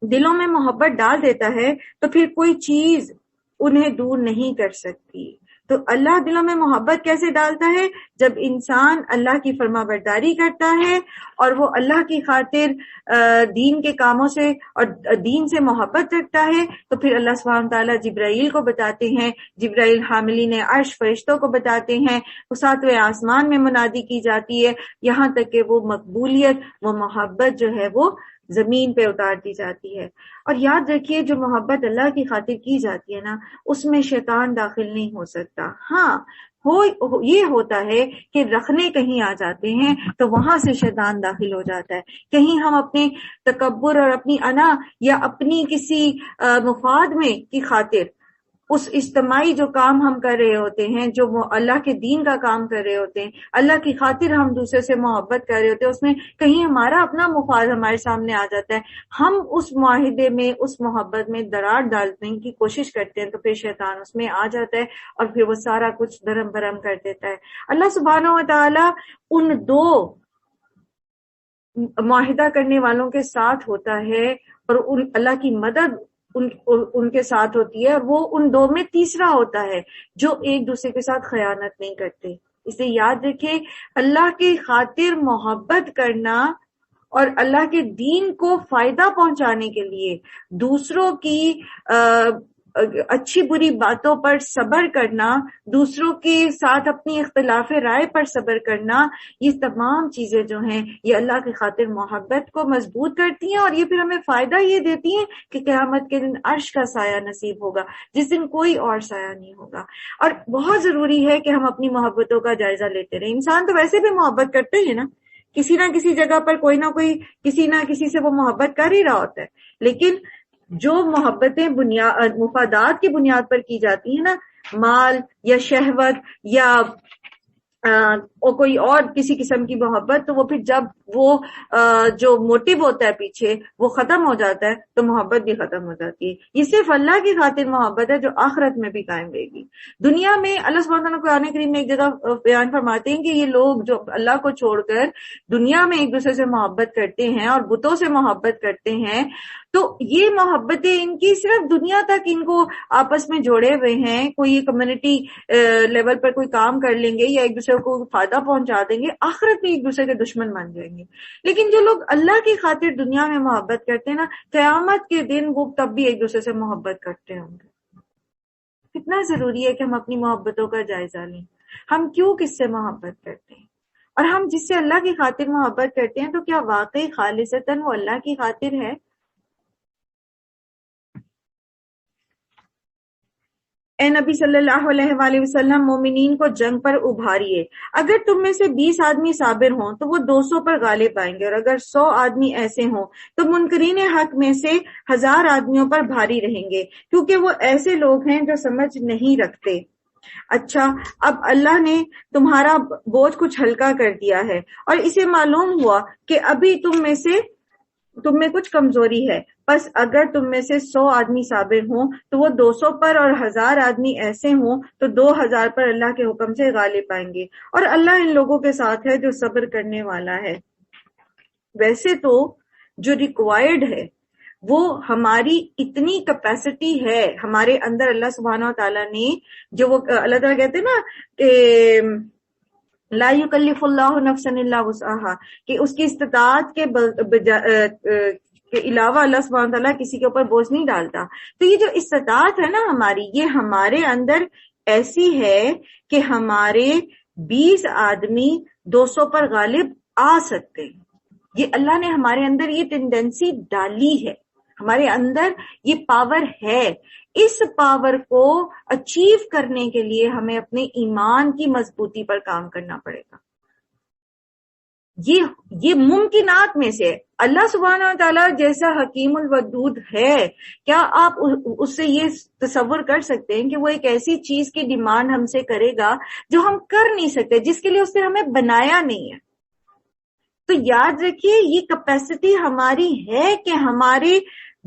دلوں میں محبت ڈال دیتا ہے تو پھر کوئی چیز انہیں دور نہیں کر سکتی۔ تو اللہ دلوں میں محبت کیسے ڈالتا ہے؟ جب انسان اللہ کی فرما برداری کرتا ہے اور وہ اللہ کی خاطر دین کے کاموں سے اور دین سے محبت رکھتا ہے، تو پھر اللہ سبحانہ تعالیٰ جبرائیل کو بتاتے ہیں، جبرائیل حاملین عرش فرشتوں کو بتاتے ہیں، وہ ساتویں آسمان میں منادی کی جاتی ہے، یہاں تک کہ وہ مقبولیت، وہ محبت جو ہے وہ زمین پہ اتار دی جاتی ہے۔ اور یاد رکھیے، جو محبت اللہ کی خاطر کی جاتی ہے نا، اس میں شیطان داخل نہیں ہو سکتا۔ ہاں یہ ہوتا ہے کہ رکھنے کہیں آ جاتے ہیں تو وہاں سے شیطان داخل ہو جاتا ہے، کہیں ہم اپنے تکبر اور اپنی انا یا اپنی کسی مفاد میں کی خاطر اس اجتماعی جو کام ہم کر رہے ہوتے ہیں، جو اللہ کے دین کا کام کر رہے ہوتے ہیں، اللہ کی خاطر ہم دوسرے سے محبت کر رہے ہوتے ہیں، اس میں کہیں ہمارا اپنا مفاد ہمارے سامنے آ جاتا ہے، ہم اس معاہدے میں، اس محبت میں دراڑ ڈالنے کی کوشش کرتے ہیں، تو پھر شیطان اس میں آ جاتا ہے اور پھر وہ سارا کچھ درم برم کر دیتا ہے۔ اللہ سبحانہ و تعالی ان دو معاہدہ کرنے والوں کے ساتھ ہوتا ہے، اور اللہ کی مدد ان کے ساتھ ہوتی ہے، اور وہ ان دو میں تیسرا ہوتا ہے جو ایک دوسرے کے ساتھ خیانت نہیں کرتے۔ اسے یاد رکھیں، اللہ کی خاطر محبت کرنا اور اللہ کے دین کو فائدہ پہنچانے کے لیے دوسروں کی اچھی بری باتوں پر صبر کرنا، دوسروں کے ساتھ اپنی اختلاف رائے پر صبر کرنا، یہ تمام چیزیں جو ہیں یہ اللہ کی خاطر محبت کو مضبوط کرتی ہیں، اور یہ پھر ہمیں فائدہ یہ دیتی ہیں کہ قیامت کے دن عرش کا سایہ نصیب ہوگا، جس دن کوئی اور سایہ نہیں ہوگا۔ اور بہت ضروری ہے کہ ہم اپنی محبتوں کا جائزہ لیتے رہیں۔ انسان تو ویسے بھی محبت کرتے ہیں نا، کسی نہ کسی جگہ پر کوئی نہ کوئی کسی نہ کسی سے وہ محبت کر ہی رہا ہوتا ہے، لیکن جو محبتیں مفادات کی بنیاد پر کی جاتی ہیں نا، مال یا شہوت یا کوئی اور کسی قسم کی محبت، تو وہ پھر جب وہ جو موٹیو ہوتا ہے پیچھے وہ ختم ہو جاتا ہے تو محبت بھی ختم ہو جاتی ہے۔ یہ صرف اللہ کی خاطر محبت ہے جو آخرت میں بھی قائم رہے گی۔ دنیا میں اللہ سبحانہ وتعالیٰ قرآن کریم میں ایک جگہ بیان فرماتے ہیں کہ یہ لوگ جو اللہ کو چھوڑ کر دنیا میں ایک دوسرے سے محبت کرتے ہیں اور بتوں سے محبت کرتے ہیں، تو یہ محبتیں ان کی صرف دنیا تک ان کو آپس میں جوڑے ہوئے ہیں، کوئی کمیونٹی لیول پر کوئی کام کر لیں گے یا ایک دوسرے کو فائدہ پہنچا دیں گے، آخرت میں ایک دوسرے کے دشمن بن جائیں گے۔ لیکن جو لوگ اللہ کی خاطر دنیا میں محبت کرتے ہیں نا، قیامت کے دن وہ تب بھی ایک دوسرے سے محبت کرتے ہوں گے۔ کتنا ضروری ہے کہ ہم اپنی محبتوں کا جائزہ لیں، ہم کیوں کس سے محبت کرتے ہیں، اور ہم جس سے اللہ کی خاطر محبت کرتے ہیں تو کیا واقعی خالصتاً وہ اللہ کی خاطر ہے؟ اے نبی صلی اللہ علیہ وآلہ وسلم مومنین کو جنگ پر ابھاریے، اگر تم میں سے 20 آدمی صابر ہوں تو وہ 200 پر غالب آئیں گے، اور اگر 100 آدمی ایسے ہوں تو منکرین حق میں سے 1000 آدمیوں پر بھاری رہیں گے، کیونکہ وہ ایسے لوگ ہیں جو سمجھ نہیں رکھتے۔ اچھا، اب اللہ نے تمہارا بوجھ کچھ ہلکا کر دیا ہے، اور اسے معلوم ہوا کہ ابھی تم میں کچھ کمزوری ہے، بس اگر تم میں سے 100 آدمی صابر ہوں تو وہ 200 پر، اور 1000 آدمی ایسے ہوں تو 2000 پر اللہ کے حکم سے غالب آئیں گے، اور اللہ ان لوگوں کے ساتھ ہے جو صبر کرنے والا ہے۔ ویسے تو جو ریکوائرڈ ہے وہ ہماری اتنی کیپیسٹی ہے ہمارے اندر، اللہ سبحانہ و تعالیٰ نے جو وہ اللہ تعالیٰ کہتے ہیں نا کہ لا یکلف اللہ نفسا الا وسعها، کہ اس کی استطاعت کے علاوہ اللہ سبحانہ تعالیٰ کسی کے اوپر بوجھ نہیں ڈالتا۔ تو یہ جو استطاعت ہے نا ہماری، یہ ہمارے اندر ایسی ہے کہ ہمارے 20 آدمی 200 پر غالب آ سکتے ہیں۔ یہ اللہ نے ہمارے اندر یہ ٹینڈنسی ڈالی ہے، ہمارے اندر یہ پاور ہے۔ اس پاور کو اچیو کرنے کے لیے ہمیں اپنے ایمان کی مضبوطی پر کام کرنا پڑے گا۔ یہ ممکنات میں سے اللہ سبحانہ و تعالیٰ جیسا حکیم الودود ہے، کیا آپ اس سے یہ تصور کر سکتے ہیں کہ وہ ایک ایسی چیز کی ڈیمانڈ ہم سے کرے گا جو ہم کر نہیں سکتے، جس کے لیے اس نے ہمیں بنایا نہیں ہے؟ تو یاد رکھیے یہ کیپیسٹی ہماری ہے کہ ہمارے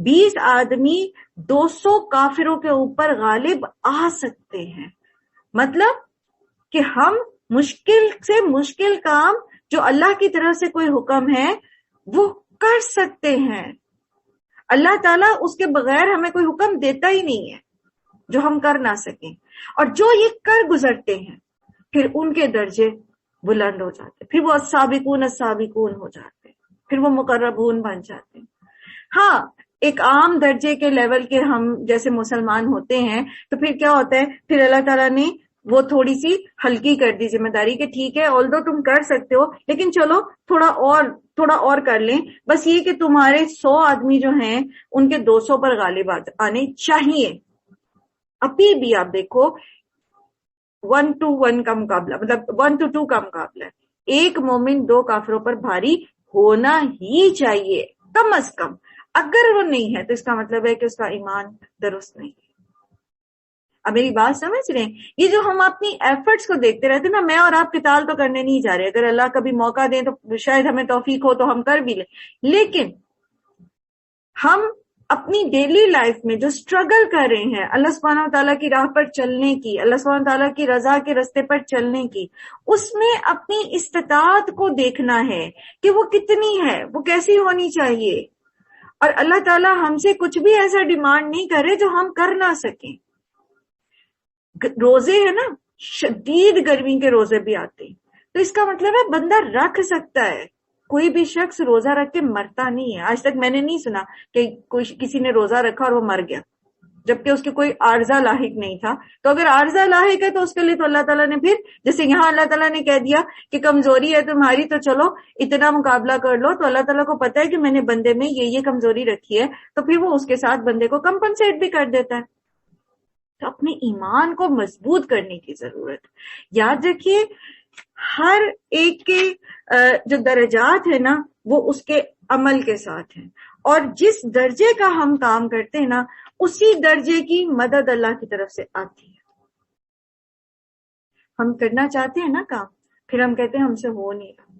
20 آدمی 200 کافروں کے اوپر غالب آ سکتے ہیں، مطلب کہ ہم مشکل سے مشکل کام جو اللہ کی طرف سے کوئی حکم ہے وہ کر سکتے ہیں۔ اللہ تعالیٰ اس کے بغیر ہمیں کوئی حکم دیتا ہی نہیں ہے جو ہم کر نہ سکیں، اور جو یہ کر گزرتے ہیں پھر ان کے درجے بلند ہو جاتے، پھر وہ السابقون السابقون ہو جاتے، پھر وہ مقربون بن جاتے۔ ہاں، ایک عام درجے کے لیول کے ہم جیسے مسلمان ہوتے ہیں تو پھر کیا ہوتا ہے، پھر اللہ تعالیٰ نے وہ تھوڑی سی ہلکی کر دی ذمہ داری کہ ٹھیک ہے although تم کر سکتے ہو لیکن چلو تھوڑا اور کر لیں، بس یہ کہ تمہارے 100 آدمی جو ہیں ان کے 200 پر غالب آنے چاہیے۔ ابھی بھی آپ دیکھو 1 to 1 کا مقابلہ، مطلب 1 to 2 کا مقابلہ ہے، ایک مومن 2 کافروں پر بھاری ہونا ہی چاہیے کم از کم۔ اگر وہ نہیں ہے تو اس کا مطلب ہے کہ اس کا ایمان درست نہیں ہے۔ اب میری بات سمجھ رہے ہیں؟ یہ جو ہم اپنی ایفرٹس کو دیکھتے رہتے ہیں نا، میں اور آپ قتال تو کرنے نہیں جا رہے، اگر اللہ کبھی موقع دیں تو شاید ہمیں توفیق ہو تو ہم کر بھی لیں، لیکن ہم اپنی ڈیلی لائف میں جو سٹرگل کر رہے ہیں اللہ سبحانہ و تعالیٰ کی راہ پر چلنے کی، اللہ سبحانہ و تعالیٰ کی رضا کے راستے پر چلنے کی، اس میں اپنی استطاعت کو دیکھنا ہے کہ وہ کتنی ہے، وہ کیسی ہونی چاہیے، اور اللہ تعالیٰ ہم سے کچھ بھی ایسا ڈیمانڈ نہیں کرے جو ہم کر نہ سکیں۔ روزے ہیں نا، شدید گرمی کے روزے بھی آتے ہیں، تو اس کا مطلب ہے بندہ رکھ سکتا ہے، کوئی بھی شخص روزہ رکھ کے مرتا نہیں ہے۔ آج تک میں نے نہیں سنا کہ کسی نے روزہ رکھا اور وہ مر گیا جبکہ اس کے کوئی عارضہ لاحق نہیں تھا۔ تو اگر عارضہ لاحق ہے تو اس کے لیے تو اللہ تعالیٰ نے پھر جیسے یہاں اللہ تعالیٰ نے کہہ دیا کہ کمزوری ہے تمہاری تو چلو اتنا مقابلہ کر لو، تو اللہ تعالیٰ کو پتا ہے کہ میں نے بندے میں یہ کمزوری رکھی ہے، تو پھر وہ اس کے ساتھ بندے کو کمپنسیٹ بھی کر دیتا ہے۔ تو اپنے ایمان کو مضبوط کرنے کی ضرورت۔ یاد رکھیے ہر ایک کے جو درجات ہیں نا وہ اس کے عمل کے ساتھ ہیں، اور جس درجے کا ہم کام کرتے ہیں نا اسی درجے کی مدد اللہ کی طرف سے آتی ہے۔ ہم کرنا چاہتے ہیں نا کام، پھر ہم کہتے ہیں ہم سے ہو نہیں رہا،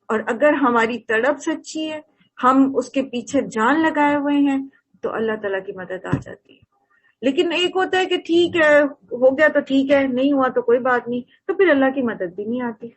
اور اگر ہماری تڑپ سچی ہے، ہم اس کے پیچھے جان لگائے ہوئے ہیں، تو اللہ تعالیٰ کی مدد آ جاتی ہے۔ لیکن ایک ہوتا ہے کہ ٹھیک ہے ہو گیا تو ٹھیک ہے، نہیں ہوا تو کوئی بات نہیں، تو پھر اللہ کی مدد بھی نہیں آتی۔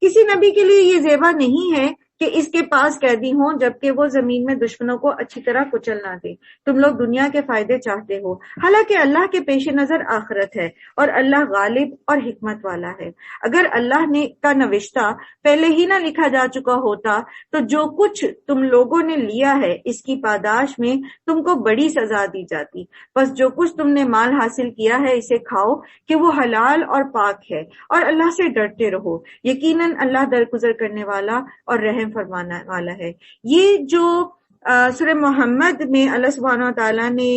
کسی نبی کے لیے یہ زیبا نہیں ہے کہ اس کے پاس قیدی ہوں جبکہ وہ زمین میں دشمنوں کو اچھی طرح کچل نہ دے۔ تم لوگ دنیا کے فائدے چاہتے ہو، حالانکہ اللہ کے پیش نظر آخرت ہے، اور اللہ غالب اور حکمت والا ہے۔ اگر اللہ نے کا نوشتہ پہلے ہی نہ لکھا جا چکا ہوتا تو جو کچھ تم لوگوں نے لیا ہے اس کی پاداش میں تم کو بڑی سزا دی جاتی۔ بس جو کچھ تم نے مال حاصل کیا ہے اسے کھاؤ کہ وہ حلال اور پاک ہے، اور اللہ سے ڈرتے رہو، یقیناً اللہ درگزر کرنے والا اور رحم فرمانے والا ہے۔ یہ جو سورہ محمد میں اللہ سبحانہ و تعالیٰ نے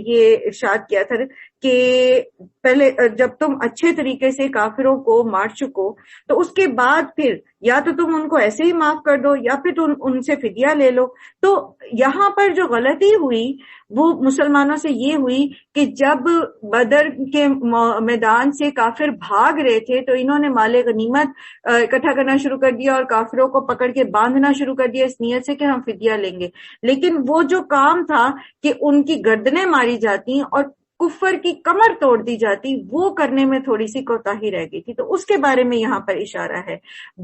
یہ ارشاد کیا تھا کہ پہلے جب تم اچھے طریقے سے کافروں کو مار چکو تو اس کے بعد پھر یا تو تم ان کو ایسے ہی معاف کر دو یا پھر تم ان سے فدیہ لے لو. تو یہاں پر جو غلطی ہوئی وہ مسلمانوں سے یہ ہوئی کہ جب بدر کے میدان سے کافر بھاگ رہے تھے تو انہوں نے مال غنیمت اکٹھا کرنا شروع کر دیا اور کافروں کو پکڑ کے باندھنا شروع کر دیا اس نیت سے کہ ہم فدیہ لیں گے. لیکن وہ جو کام تھا کہ ان کی گردنیں ماری جاتی اور کفر کی کمر توڑ دی جاتی وہ کرنے میں تھوڑی سی کوتاہی رہ گئی تھی. تو اس کے بارے میں یہاں پر اشارہ ہے.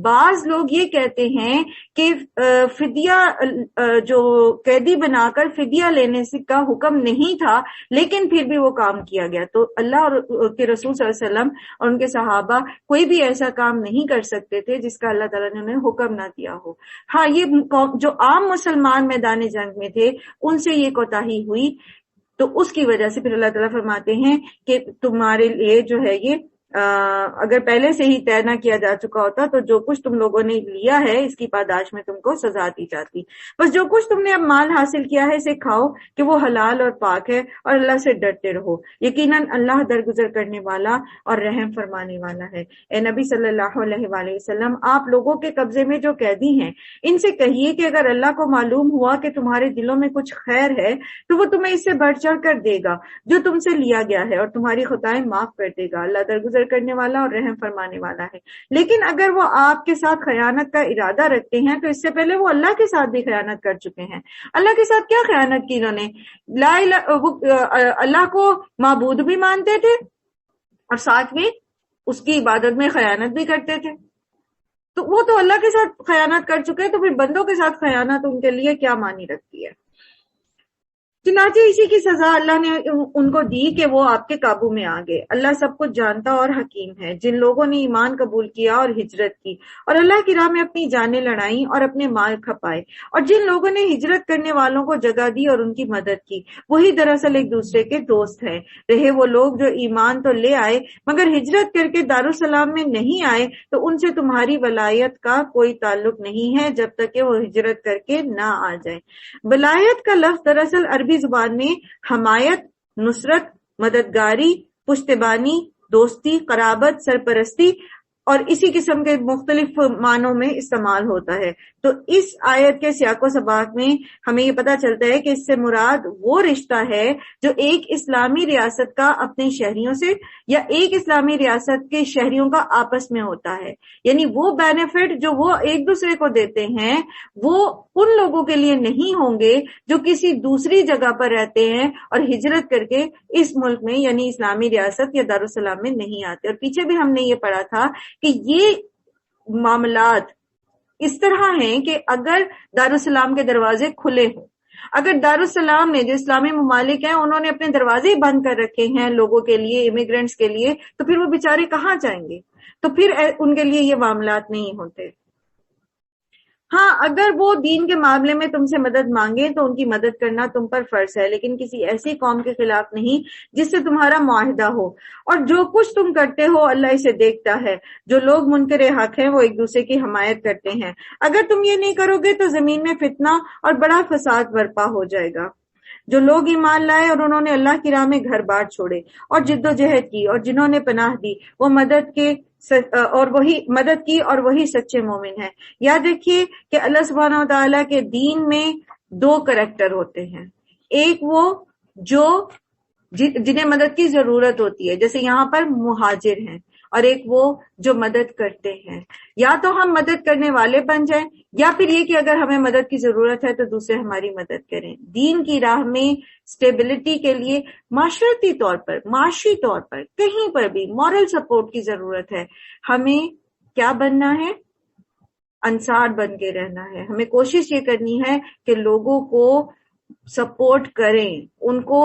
بعض لوگ یہ کہتے ہیں کہ فدیہ جو قیدی بنا کر فدیہ لینے کا حکم نہیں تھا لیکن پھر بھی وہ کام کیا گیا. تو اللہ اور کے رسول صلی اللہ علیہ وسلم اور ان کے صحابہ کوئی بھی ایسا کام نہیں کر سکتے تھے جس کا اللہ تعالیٰ نے انہیں حکم نہ دیا ہو. ہاں یہ جو عام مسلمان میدان جنگ میں تھے ان سے یہ کوتاہی ہوئی تو اس کی وجہ سے پھر اللہ تعالیٰ فرماتے ہیں کہ تمہارے لیے جو ہے یہ اگر پہلے سے ہی طے نہ کیا جا چکا ہوتا تو جو کچھ تم لوگوں نے لیا ہے اس کی پاداش میں تم کو سزا دی جاتی. بس جو کچھ تم نے اب مال حاصل کیا ہے اسے کھاؤ کہ وہ حلال اور پاک ہے اور اللہ سے ڈرتے رہو. یقیناً اللہ درگزر کرنے والا اور رحم فرمانے والا ہے. اے نبی صلی اللہ علیہ وآلہ وسلم آپ لوگوں کے قبضے میں جو قیدی ہیں ان سے کہیے کہ اگر اللہ کو معلوم ہوا کہ تمہارے دلوں میں کچھ خیر ہے تو وہ تمہیں اس سے بڑھ چڑھ کر دے گا جو تم سے لیا گیا ہے اور تمہاری خطائیں معاف کر دے گا. اللہ درگزر کرنے والا اور رحم فرمانے والا ہے. لیکن اگر وہ آپ کے ساتھ خیانت کا ارادہ رکھتے ہیں تو اس سے پہلے وہ اللہ کے ساتھ بھی خیانت کر چکے ہیں. اللہ کے ساتھ کیا خیانت کی انہوں نے؟ اللہ کو معبود بھی مانتے تھے اور ساتھ میں اس کی عبادت میں خیانت بھی کرتے تھے. تو وہ تو اللہ کے ساتھ خیانت کر چکے تو پھر بندوں کے ساتھ خیانت ان کے لیے کیا معنی رکھتی ہے؟ چنانچہ اسی کی سزا اللہ نے ان کو دی کہ وہ آپ کے قابو میں آ گئے. اللہ سب کچھ جانتا اور حکیم ہے. جن لوگوں نے ایمان قبول کیا اور ہجرت کی اور اللہ کی راہ میں اپنی جانیں لڑائیں اور اپنے مال کھپائے اور جن لوگوں نے ہجرت کرنے والوں کو جگہ دی اور ان کی مدد کی وہی دراصل ایک دوسرے کے دوست ہیں. رہے وہ لوگ جو ایمان تو لے آئے مگر ہجرت کر کے دارالسلام میں نہیں آئے تو ان سے تمہاری ولایت کا کوئی تعلق نہیں ہے جب تک کہ وہ ہجرت کر کے نہ آ جائیں. ولایت کا لفظ دراصل عربی زبان میں حمایت، نصرت، مددگاری، پشتبانی، دوستی، قرابت، سرپرستی اور اسی قسم کے مختلف معنوں میں استعمال ہوتا ہے. تو اس آیت کے سیاق و سباق میں ہمیں یہ پتہ چلتا ہے کہ اس سے مراد وہ رشتہ ہے جو ایک اسلامی ریاست کا اپنے شہریوں سے یا ایک اسلامی ریاست کے شہریوں کا آپس میں ہوتا ہے. یعنی وہ بینیفٹ جو وہ ایک دوسرے کو دیتے ہیں وہ ان لوگوں کے لیے نہیں ہوں گے جو کسی دوسری جگہ پر رہتے ہیں اور ہجرت کر کے اس ملک میں یعنی اسلامی ریاست یا دارالسلام میں نہیں آتے. اور پیچھے بھی ہم نے یہ پڑھا تھا کہ یہ معاملات اس طرح ہیں کہ اگر دارالسلام کے دروازے کھلے ہوں، اگر دارالسلام نے جو اسلامی ممالک ہیں انہوں نے اپنے دروازے بند کر رکھے ہیں لوگوں کے لیے، امیگرینٹس کے لیے، تو پھر وہ بیچارے کہاں جائیں گے؟ تو پھر ان کے لیے یہ معاملات نہیں ہوتے. ہاں اگر وہ دین کے معاملے میں تم سے مدد مانگے تو ان کی مدد کرنا تم پر فرض ہے، لیکن کسی ایسی قوم کے خلاف نہیں جس سے تمہارا معاہدہ ہو. اور جو کچھ تم کرتے ہو اللہ اسے دیکھتا ہے. جو لوگ منکر حق ہیں وہ ایک دوسرے کی حمایت کرتے ہیں. اگر تم یہ نہیں کرو گے تو زمین میں فتنہ اور بڑا فساد برپا ہو جائے گا. جو لوگ ایمان لائے اور انہوں نے اللہ کی راہ میں گھر بار چھوڑے اور جد و جہد کی اور جنہوں نے پناہ دی وہ مدد کی اور وہی سچے مومن ہیں. یاد رکھیے کہ اللہ سبحانہ و تعالیٰ کے دین میں دو کریکٹر ہوتے ہیں. ایک وہ جو جنہیں مدد کی ضرورت ہوتی ہے جیسے یہاں پر مہاجر ہیں، اور ایک وہ جو مدد کرتے ہیں. یا تو ہم مدد کرنے والے بن جائیں یا پھر یہ کہ اگر ہمیں مدد کی ضرورت ہے تو دوسرے ہماری مدد کریں. دین کی راہ میں سٹیبلٹی کے لیے معاشرتی طور پر، معاشی طور پر، کہیں پر بھی مورل سپورٹ کی ضرورت ہے. ہمیں کیا بننا ہے؟ انصار بن کے رہنا ہے. ہمیں کوشش یہ کرنی ہے کہ لوگوں کو سپورٹ کریں. ان کو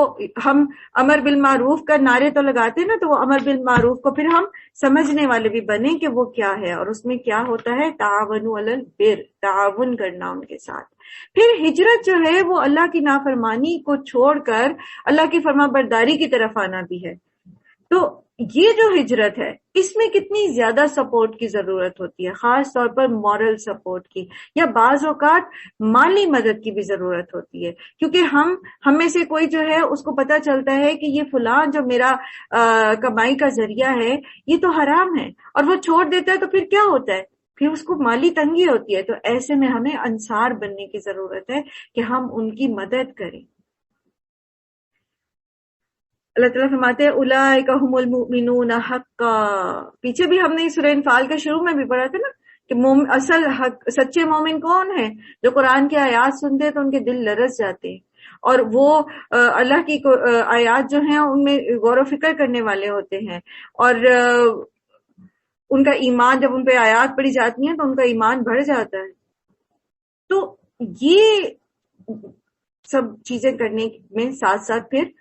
ہم امر بالمعروف کا نعرے تو لگاتے ہیں نا، تو وہ امر بالمعروف کو پھر ہم سمجھنے والے بھی بنیں کہ وہ کیا ہے اور اس میں کیا ہوتا ہے. تعاونوا علی البر، تعاون کرنا ان کے ساتھ. پھر ہجرت جو ہے وہ اللہ کی نافرمانی کو چھوڑ کر اللہ کی فرما برداری کی طرف آنا بھی ہے. تو یہ جو ہجرت ہے اس میں کتنی زیادہ سپورٹ کی ضرورت ہوتی ہے، خاص طور پر مورل سپورٹ کی، یا بعض اوقات مالی مدد کی بھی ضرورت ہوتی ہے، کیونکہ ہم میں سے کوئی جو ہے اس کو پتہ چلتا ہے کہ یہ فلاں جو میرا کمائی کا ذریعہ ہے یہ تو حرام ہے، اور وہ چھوڑ دیتا ہے، تو پھر کیا ہوتا ہے؟ پھر اس کو مالی تنگی ہوتی ہے۔ تو ایسے میں ہمیں انصار بننے کی ضرورت ہے کہ ہم ان کی مدد کریں۔ اللہ تعالیٰ فرماتے ہیں اولئک هم المؤمنون حقا، پیچھے بھی ہم نے سورہ انفال کے شروع میں بھی پڑھا تھا نا کہ اصل حق سچے مومن کون ہیں؟ جو قرآن کی آیات سنتے تو ان کے دل لرز جاتے ہیں، اور وہ اللہ کی آیات جو ہیں ان میں غور و فکر کرنے والے ہوتے ہیں، اور ان کا ایمان جب ان پہ آیات پڑھی جاتی ہیں تو ان کا ایمان بڑھ جاتا ہے۔ تو یہ سب چیزیں کرنے میں ساتھ ساتھ پھر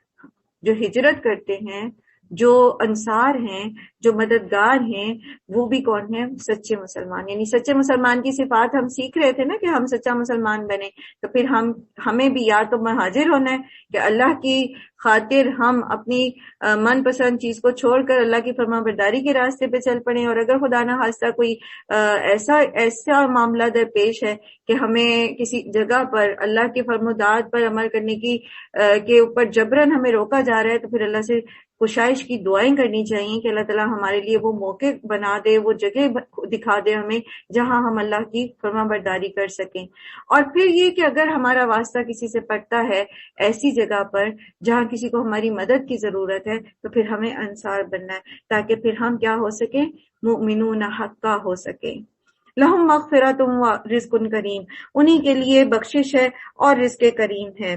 جو ہجرت کرتے ہیں، جو انصار ہیں، جو مددگار ہیں، وہ بھی کون ہیں؟ سچے مسلمان۔ یعنی سچے مسلمان کی صفات ہم سیکھ رہے تھے نا کہ ہم سچا مسلمان بنے، تو پھر ہمیں بھی یا تو مہاجر ہونا ہے کہ اللہ کی خاطر ہم اپنی من پسند چیز کو چھوڑ کر اللہ کی فرما برداری کے راستے پہ چل پڑیں، اور اگر خدا نہ خواستہ کوئی ایسا معاملہ درپیش ہے کہ ہمیں کسی جگہ پر اللہ کے فرمودات پر عمل کرنے کے اوپر جبرن ہمیں روکا جا رہا ہے، تو پھر اللہ سے کوشش کی دعائیں کرنی چاہیے کہ اللہ تعالیٰ ہمارے لیے وہ موقع بنا دے، وہ جگہ دکھا دے ہمیں جہاں ہم اللہ کی فرما برداری کر سکیں۔ اور پھر یہ کہ اگر ہمارا واسطہ کسی سے پڑتا ہے ایسی جگہ پر جہاں کسی کو ہماری مدد کی ضرورت ہے، تو پھر ہمیں انصار بننا ہے، تاکہ پھر ہم کیا ہو سکیں؟ مؤمنون حقا ہو سکیں۔ لہم مغفرۃ و رزق کریم، انہی کے لیے بخشش ہے اور رزق کریم ہے۔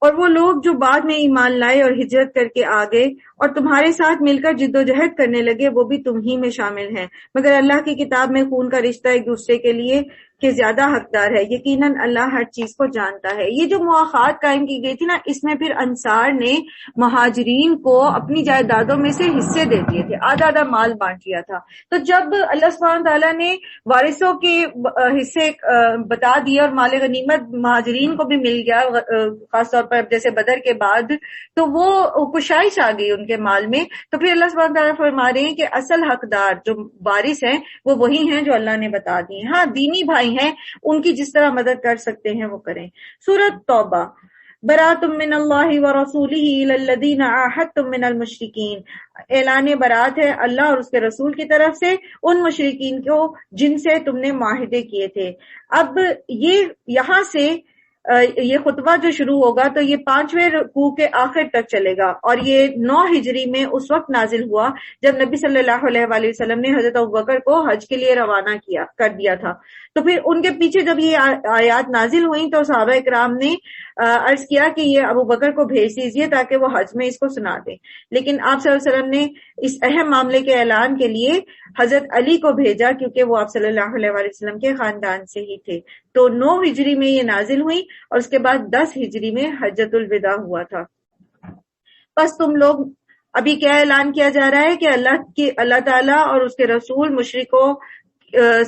اور وہ لوگ جو بعد میں ایمان لائے اور ہجرت کر کے آگے اور تمہارے ساتھ مل کر جد و جہد کرنے لگے، وہ بھی تم ہی میں شامل ہیں، مگر اللہ کی کتاب میں خون کا رشتہ ایک دوسرے کے لیے کہ زیادہ حقدار ہے، یقیناً اللہ ہر چیز کو جانتا ہے۔ یہ جو مواخات قائم کی گئی تھی نا، اس میں پھر انصار نے مہاجرین کو اپنی جائیدادوں میں سے حصے دے دیے تھے، آدھا آدھا مال بانٹ لیا تھا۔ تو جب اللہ سبحانہ تعالیٰ نے وارثوں کے حصے بتا دیے اور مال غنیمت مہاجرین کو بھی مل گیا، خاص طور پر جیسے بدر کے بعد، تو وہ کشائش آ گئی ان کے مال میں۔ تو پھر اللہ سبحانہ تعالیٰ فرما رہے ہیں کہ اصل حقدار جو وارث ہیں وہ وہی ہیں جو اللہ نے بتا دیے۔ ہاں دینی بھائی ہیں، ان کی جس طرح مدد کر سکتے ہیں وہ کریں۔ سورۃ توبہ، برات من اللہ ورسولہ الی الذین عاہدتم من المشرکین، اعلان برات ہے اللہ اور اس کے رسول کی طرف سے ان مشرکین کو جن سے تم نے معاہدے کیے تھے۔ اب یہ یہاں سے یہ خطبہ جو شروع ہوگا تو یہ 5ویں رکوع کے آخر تک چلے گا، اور یہ 9 ہجری میں اس وقت نازل ہوا جب نبی صلی اللہ علیہ وآلہ وسلم نے حضرت ابوبکر کو حج کے لیے روانہ کر دیا تھا۔ تو پھر ان کے پیچھے جب یہ آیات نازل ہوئیں تو صحابہ کرام نے عرض کیا کہ یہ ابوبکر کو بھیج دیجیے تاکہ وہ حج میں اس کو سنا دیں، لیکن آپ صلی اللہ علیہ وسلم نے اس اہم معاملے کے اعلان کے لیے حضرت علی کو بھیجا، کیونکہ وہ آپ صلی اللہ علیہ وآلہ وسلم کے خاندان سے ہی تھے۔ تو 9 ہجری میں یہ نازل ہوئی اور اس کے بعد 10 ہجری میں حجۃ الوداع ہوا تھا۔ بس تم لوگ ابھی کیا اعلان کیا جا رہا ہے کہ اللہ تعالیٰ اور اس کے رسول مشرکوں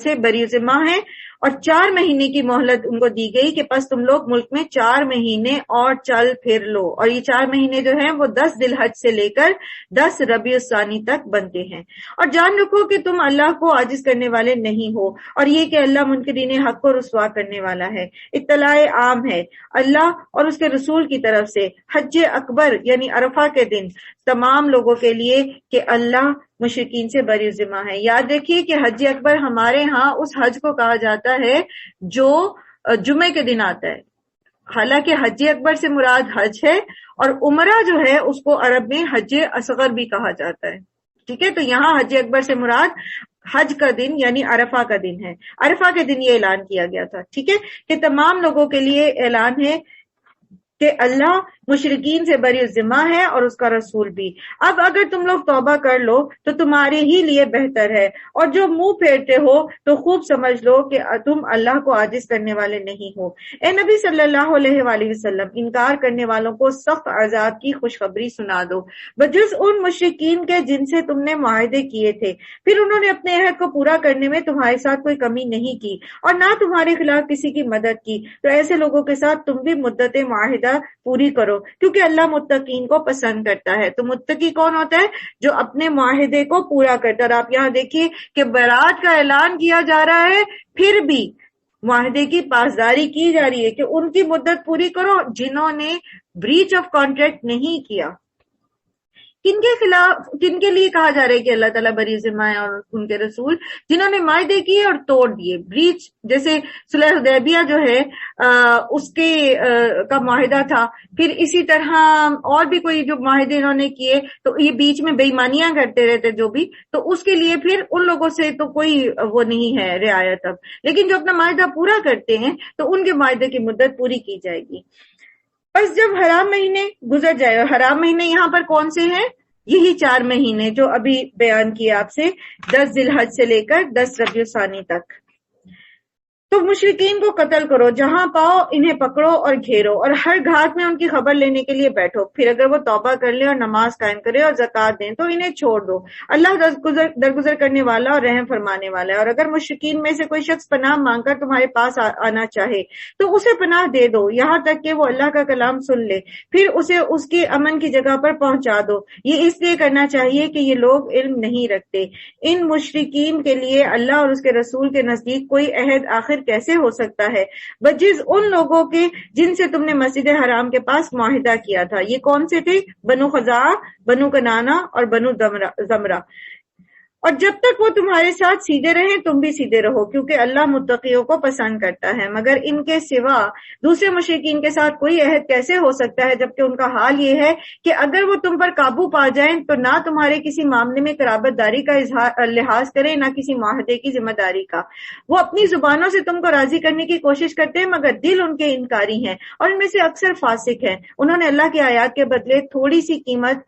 سے بری ذمہ ہیں، اور 4 مہینے کی مہلت ان کو دی گئی کہ پس تم لوگ ملک میں 4 مہینے اور چل پھر لو، اور یہ 4 مہینے جو ہیں وہ 10 ذی الحج سے لے کر 10 ربیع الثانی تک بنتے ہیں، اور جان رکھو کہ تم اللہ کو عاجز کرنے والے نہیں ہو، اور یہ کہ اللہ منکرین حق کو رسوا کرنے والا ہے۔ اطلاع عام ہے اللہ اور اس کے رسول کی طرف سے حج اکبر یعنی عرفہ کے دن تمام لوگوں کے لیے کہ اللہ مشرکین سے بری ذمہ ہے۔ یاد رکھیے کہ حج اکبر ہمارے ہاں اس حج کو کہا جاتا ہے جو جمعے کے دن آتا ہے، حالانکہ حج اکبر سے مراد حج ہے، اور عمرہ جو ہے اس کو عرب میں حج اصغر بھی کہا جاتا ہے۔ ٹھیک ہے، تو یہاں حج اکبر سے مراد حج کا دن یعنی عرفہ کا دن ہے۔ عرفہ کے دن یہ اعلان کیا گیا تھا، ٹھیک ہے، کہ تمام لوگوں کے لیے اعلان ہے کہ اللہ مشرکین سے بری ذمہ ہے اور اس کا رسول بھی۔ اب اگر تم لوگ توبہ کر لو تو تمہارے ہی لیے بہتر ہے، اور جو منہ پھیرتے ہو تو خوب سمجھ لو کہ تم اللہ کو عاجز کرنے والے نہیں ہو۔ اے نبی صلی اللہ علیہ وآلہ وسلم، انکار کرنے والوں کو سخت عذاب کی خوشخبری سنا دو، بجز ان مشرکین کے جن سے تم نے معاہدے کیے تھے، پھر انہوں نے اپنے عہد کو پورا کرنے میں تمہارے ساتھ کوئی کمی نہیں کی اور نہ تمہارے خلاف کسی کی مدد کی، تو ایسے لوگوں کے ساتھ تم بھی مدت معاہدہ معاہدہ پوری کرو، کیونکہ اللہ متقین کو پسند کرتا ہے۔ تو متقی کون ہوتا ہے؟ جو اپنے معاہدے کو پورا کرتا ہے۔ اور آپ یہاں دیکھیے کہ برات کا اعلان کیا جا رہا ہے، پھر بھی معاہدے کی پاسداری کی جا رہی ہے کہ ان کی مدت پوری کرو جنہوں نے بریچ آف کانٹریکٹ نہیں کیا۔ کن کے خلاف، کن کے لیے کہا جا رہا ہے کہ اللہ تعالیٰ بری ذمہ ہے اور ان کے رسول؟ جنہوں نے معاہدے کیے اور توڑ دیے، بریچ، جیسے صلح حدیبیہ جو ہے اس کے کا معاہدہ تھا، پھر اسی طرح اور بھی کوئی جو معاہدے انہوں نے کیے، تو یہ بیچ میں بے ایمانیاں کرتے رہتے جو بھی، تو اس کے لیے پھر ان لوگوں سے تو کوئی وہ نہیں ہے رعایت اب، لیکن جو اپنا معاہدہ پورا کرتے ہیں تو ان کے معاہدے کی مدت پوری کی جائے گی۔ بس جب حرام مہینے گزر جائے، اور حرام مہینے یہاں پر کون سے ہیں؟ یہی 4 مہینے جو ابھی بیان کیا آپ سے، 10 ذی الحج سے لے کر 10 ربیع الثانی تک۔ تو مشرکین کو قتل کرو، جہاں پاؤ انہیں پکڑو اور گھیرو، اور ہر گھاٹ میں ان کی خبر لینے کے لیے بیٹھو، پھر اگر وہ توبہ کر لیں اور نماز قائم کرے اور زکوٰۃ دیں تو انہیں چھوڑ دو، اللہ درگزر کرنے والا اور رحم فرمانے والا ہے۔ اور اگر مشرکین میں سے کوئی شخص پناہ مانگ کر تمہارے پاس آنا چاہے تو اسے پناہ دے دو، یہاں تک کہ وہ اللہ کا کلام سن لے، پھر اسے اس کی امن کی جگہ پر پہنچا دو۔ یہ اس لیے کرنا چاہیے کہ یہ لوگ علم نہیں رکھتے۔ ان مشرکین کے لیے اللہ اور اس کے رسول کے نزدیک کوئی عہد آخر کیسے ہو سکتا ہے بجز ان لوگوں کے جن سے تم نے مسجد حرام کے پاس معاہدہ کیا تھا۔ یہ کون سے تھے؟ بنو خزاعہ، بنو کنانہ اور بنو زمرہ۔ اور جب تک وہ تمہارے ساتھ سیدھے رہیں تم بھی سیدھے رہو، کیونکہ اللہ متقیوں کو پسند کرتا ہے۔ مگر ان کے سوا دوسرے مشرکین کے ساتھ کوئی عہد کیسے ہو سکتا ہے جبکہ ان کا حال یہ ہے کہ اگر وہ تم پر قابو پا جائیں تو نہ تمہارے کسی معاملے میں قرابت داری کا لحاظ کریں، نہ کسی معاہدے کی ذمہ داری کا۔ وہ اپنی زبانوں سے تم کو راضی کرنے کی کوشش کرتے ہیں مگر دل ان کے انکاری ہیں، اور ان میں سے اکثر فاسق ہیں۔ انہوں نے اللہ کی آیات کے بدلے تھوڑی سی قیمت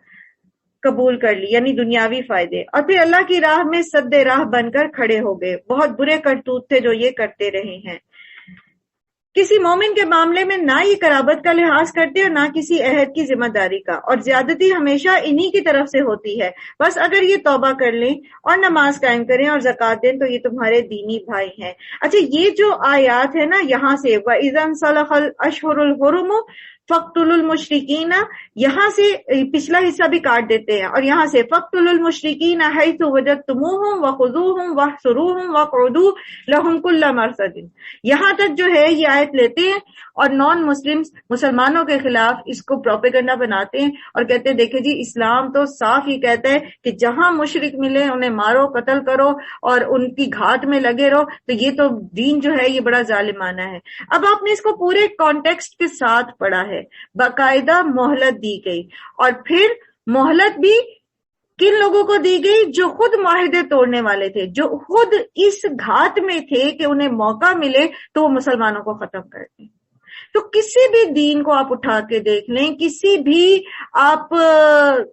قبول کر لی، یعنی دنیاوی فائدے، اور پھر اللہ کی راہ میں سد راہ بن کر کھڑے ہو گئے۔ بہت برے کرتوت تھے جو یہ کرتے رہے ہیں۔ کسی مومن کے معاملے میں نہ یہ قرابت کا لحاظ کرتے اور نہ کسی عہد کی ذمہ داری کا، اور زیادتی ہمیشہ انہی کی طرف سے ہوتی ہے۔ بس اگر یہ توبہ کر لیں اور نماز قائم کریں اور زکوٰۃ دیں تو یہ تمہارے دینی بھائی ہیں۔ اچھا، یہ جو آیات ہے نا، یہاں سے وَإِذَا انْسَلَخَ الْأَشْهُرُ الْحُرُمُ فَاقْتُلُوا الْمُشْرِكِينَ، یہاں سے پچھلا حصہ بھی کاٹ دیتے ہیں، اور یہاں سے فَاقْتُلُوا الْمُشْرِكِينَ حَيْثُ وَجَدتُّمُوهُمْ وَخُذُوهُمْ وَاحْصُرُوهُمْ وَاقْعُدُوا لَهُمْ كُلَّ مَرْصَدٍ۔ یہاں تک جو ہے یہ آیت لیتے ہیں اور نان مسلمانوں کے خلاف اس کو پروپیگنڈا بناتے ہیں اور کہتے ہیں دیکھیں جی اسلام تو صاف ہی کہتا ہے کہ جہاں مشرک ملے انہیں مارو، قتل کرو اور ان کی گھاٹ میں لگے رہو، تو یہ تو دین جو ہے یہ بڑا ظالمانہ ہے۔ اب آپ نے اس کو پورے کانٹیکسٹ کے ساتھ پڑھا ہے، باقاعدہ مہلت دی گئی، اور پھر مہلت بھی کن لوگوں کو دی گئی؟ جو خود معاہدے توڑنے والے تھے، جو خود اس گھات میں تھے کہ انہیں موقع ملے تو وہ مسلمانوں کو ختم کر دیں۔ تو کسی بھی دین کو آپ اٹھا کے دیکھ لیں، کسی بھی آپ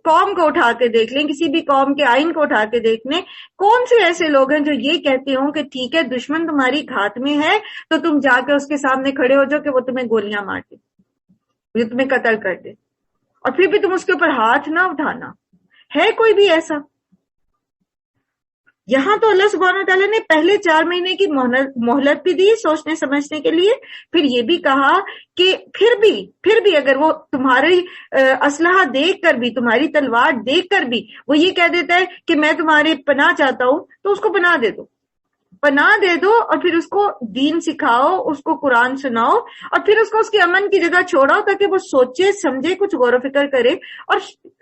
قوم کو اٹھا کے دیکھ لیں، کسی بھی قوم کے آئین کو اٹھا کے دیکھ لیں، کون سے ایسے لوگ ہیں جو یہ کہتے ہوں کہ ٹھیک ہے دشمن تمہاری گھات میں ہے تو تم جا کے اس کے سامنے کھڑے ہو جاؤ کہ وہ تمہیں گولیاں مار دے، وہ تمہیں قتل کر دے، اور پھر بھی تم اس کے اوپر ہاتھ نہ اٹھانا؟ ہے کوئی بھی ایسا؟ یہاں تو اللہ سبحانہ وتعالیٰ نے پہلے 4 مہینے کی مہلت بھی دی سوچنے سمجھنے کے لیے، پھر یہ بھی کہا کہ پھر بھی اگر وہ تمہاری اسلحہ دیکھ کر بھی، تمہاری تلوار دیکھ کر بھی وہ یہ کہہ دیتا ہے کہ میں تمہاری پناہ چاہتا ہوں، تو اس کو پناہ دے دو، پناہ دے دو، اور پھر اس کو دین سکھاؤ، اس کو قرآن سناؤ، اور پھر اس کو اس کی امن کی جگہ چھوڑاؤ تاکہ وہ سوچے سمجھے، کچھ غور و فکر کرے اور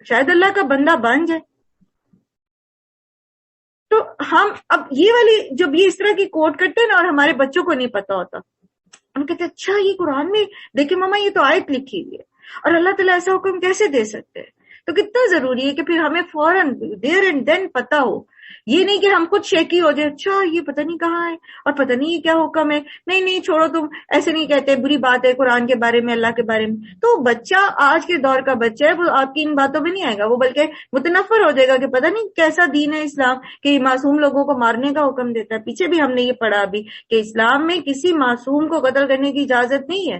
شاید اللہ کا بندہ بن جائے۔ تو ہم اب یہ والی جب یہ اس طرح کی کوٹ کرتے ہیں نا، اور ہمارے بچوں کو نہیں پتا ہوتا، ہم کہتے ہیں اچھا یہ قرآن میں دیکھیں ماما یہ تو آیت لکھی ہوئی ہے، اور اللہ تعالیٰ ایسا حکم کیسے دے سکتے ہیں؟ تو کتنا ضروری ہے کہ پھر ہمیں فوراً دیر اینڈ دین پتا ہو، یہ نہیں کہ ہم خود شیکی ہو جائے، اچھا یہ پتہ نہیں کہاں ہے اور پتہ نہیں یہ کیا حکم ہے، نہیں چھوڑو تم ایسے نہیں کہتے، بری بات ہے قرآن کے بارے میں، اللہ کے بارے میں۔ تو بچہ آج کے دور کا بچہ ہے، وہ آپ کی ان باتوں میں نہیں آئے گا، وہ بلکہ متنفر ہو جائے گا کہ پتہ نہیں کیسا دین ہے اسلام کہ یہ معصوم لوگوں کو مارنے کا حکم دیتا ہے۔ پیچھے بھی ہم نے یہ پڑھا ابھی کہ اسلام میں کسی معصوم کو قتل کرنے کی اجازت نہیں ہے،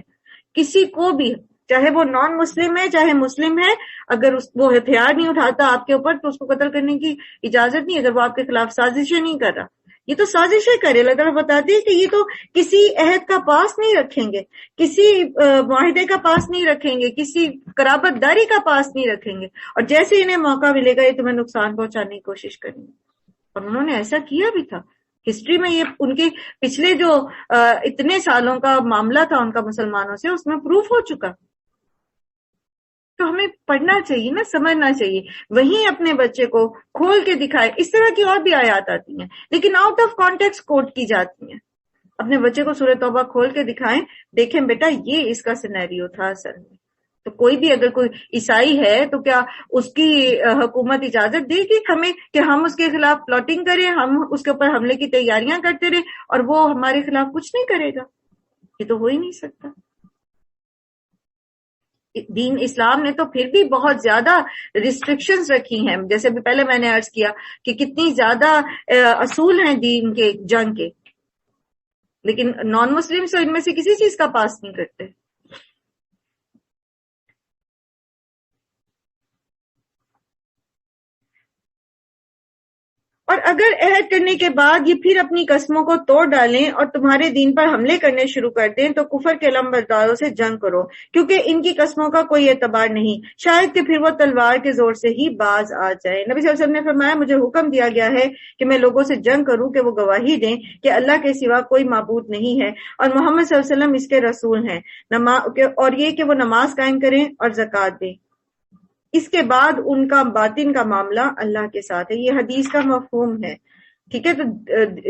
کسی کو بھی، چاہے وہ نان مسلم ہے چاہے مسلم ہے، اگر وہ ہتھیار نہیں اٹھاتا آپ کے اوپر تو اس کو قتل کرنے کی اجازت نہیں، اگر وہ آپ کے خلاف سازشیں نہیں کر رہا۔ یہ تو سازشیں کرے. اللہ تعالیٰ بتاتے ہیں کہ یہ تو کسی عہد کا پاس نہیں رکھیں گے, کسی معاہدے کا پاس نہیں رکھیں گے, کسی قرابت داری کا پاس نہیں رکھیں گے, اور جیسے انہیں موقع ملے گا یہ تمہیں نقصان پہنچانے کی کوشش کریں گے. اور انہوں نے ایسا کیا بھی تھا. ہسٹری میں یہ ان کے پچھلے جو اتنے سالوں کا معاملہ تھا ان کا مسلمانوں سے, اس میں پروف ہو چکا. تو ہمیں پڑھنا چاہیے نا, سمجھنا چاہیے, وہیں اپنے بچے کو کھول کے دکھائے. اس طرح کی اور بھی آیات آتی ہیں لیکن آؤٹ آف کانٹیکسٹ کوٹ کی جاتی ہیں. اپنے بچے کو سورہ توبہ کھول کے دکھائیں, دیکھیں بیٹا یہ اس کا سینیریو تھا اصل میں. تو کوئی بھی اگر کوئی عیسائی ہے تو کیا اس کی حکومت اجازت دے گی ہمیں کہ ہم اس کے خلاف پلاٹنگ کریں, ہم اس کے اوپر حملے کی تیاریاں کرتے رہے اور وہ ہمارے خلاف کچھ نہیں کرے گا؟ یہ تو ہو ہی نہیں سکتا. دین اسلام نے تو پھر بھی بہت زیادہ ریسٹرکشنز رکھی ہیں, جیسے بھی پہلے میں نے عرض کیا کہ کتنی زیادہ اصول ہیں دین کے جنگ کے, لیکن نان مسلم تو ان میں سے کسی چیز کا پاس نہیں کرتے. اور اگر عہد کرنے کے بعد یہ پھر اپنی قسموں کو توڑ ڈالیں اور تمہارے دین پر حملے کرنے شروع کر دیں تو کفر کے علمبرداروں سے جنگ کرو, کیونکہ ان کی قسموں کا کوئی اعتبار نہیں, شاید کہ پھر وہ تلوار کے زور سے ہی باز آ جائے. نبی صلی اللہ علیہ وسلم نے فرمایا, مجھے حکم دیا گیا ہے کہ میں لوگوں سے جنگ کروں کہ وہ گواہی دیں کہ اللہ کے سوا کوئی معبود نہیں ہے اور محمد صلی اللہ علیہ وسلم اس کے رسول ہیں, اور یہ کہ وہ نماز قائم کریں اور زکوٰۃ دیں. اس کے بعد ان کا باطن کا معاملہ اللہ کے ساتھ ہے. یہ حدیث کا مفہوم ہے. ٹھیک ہے, تو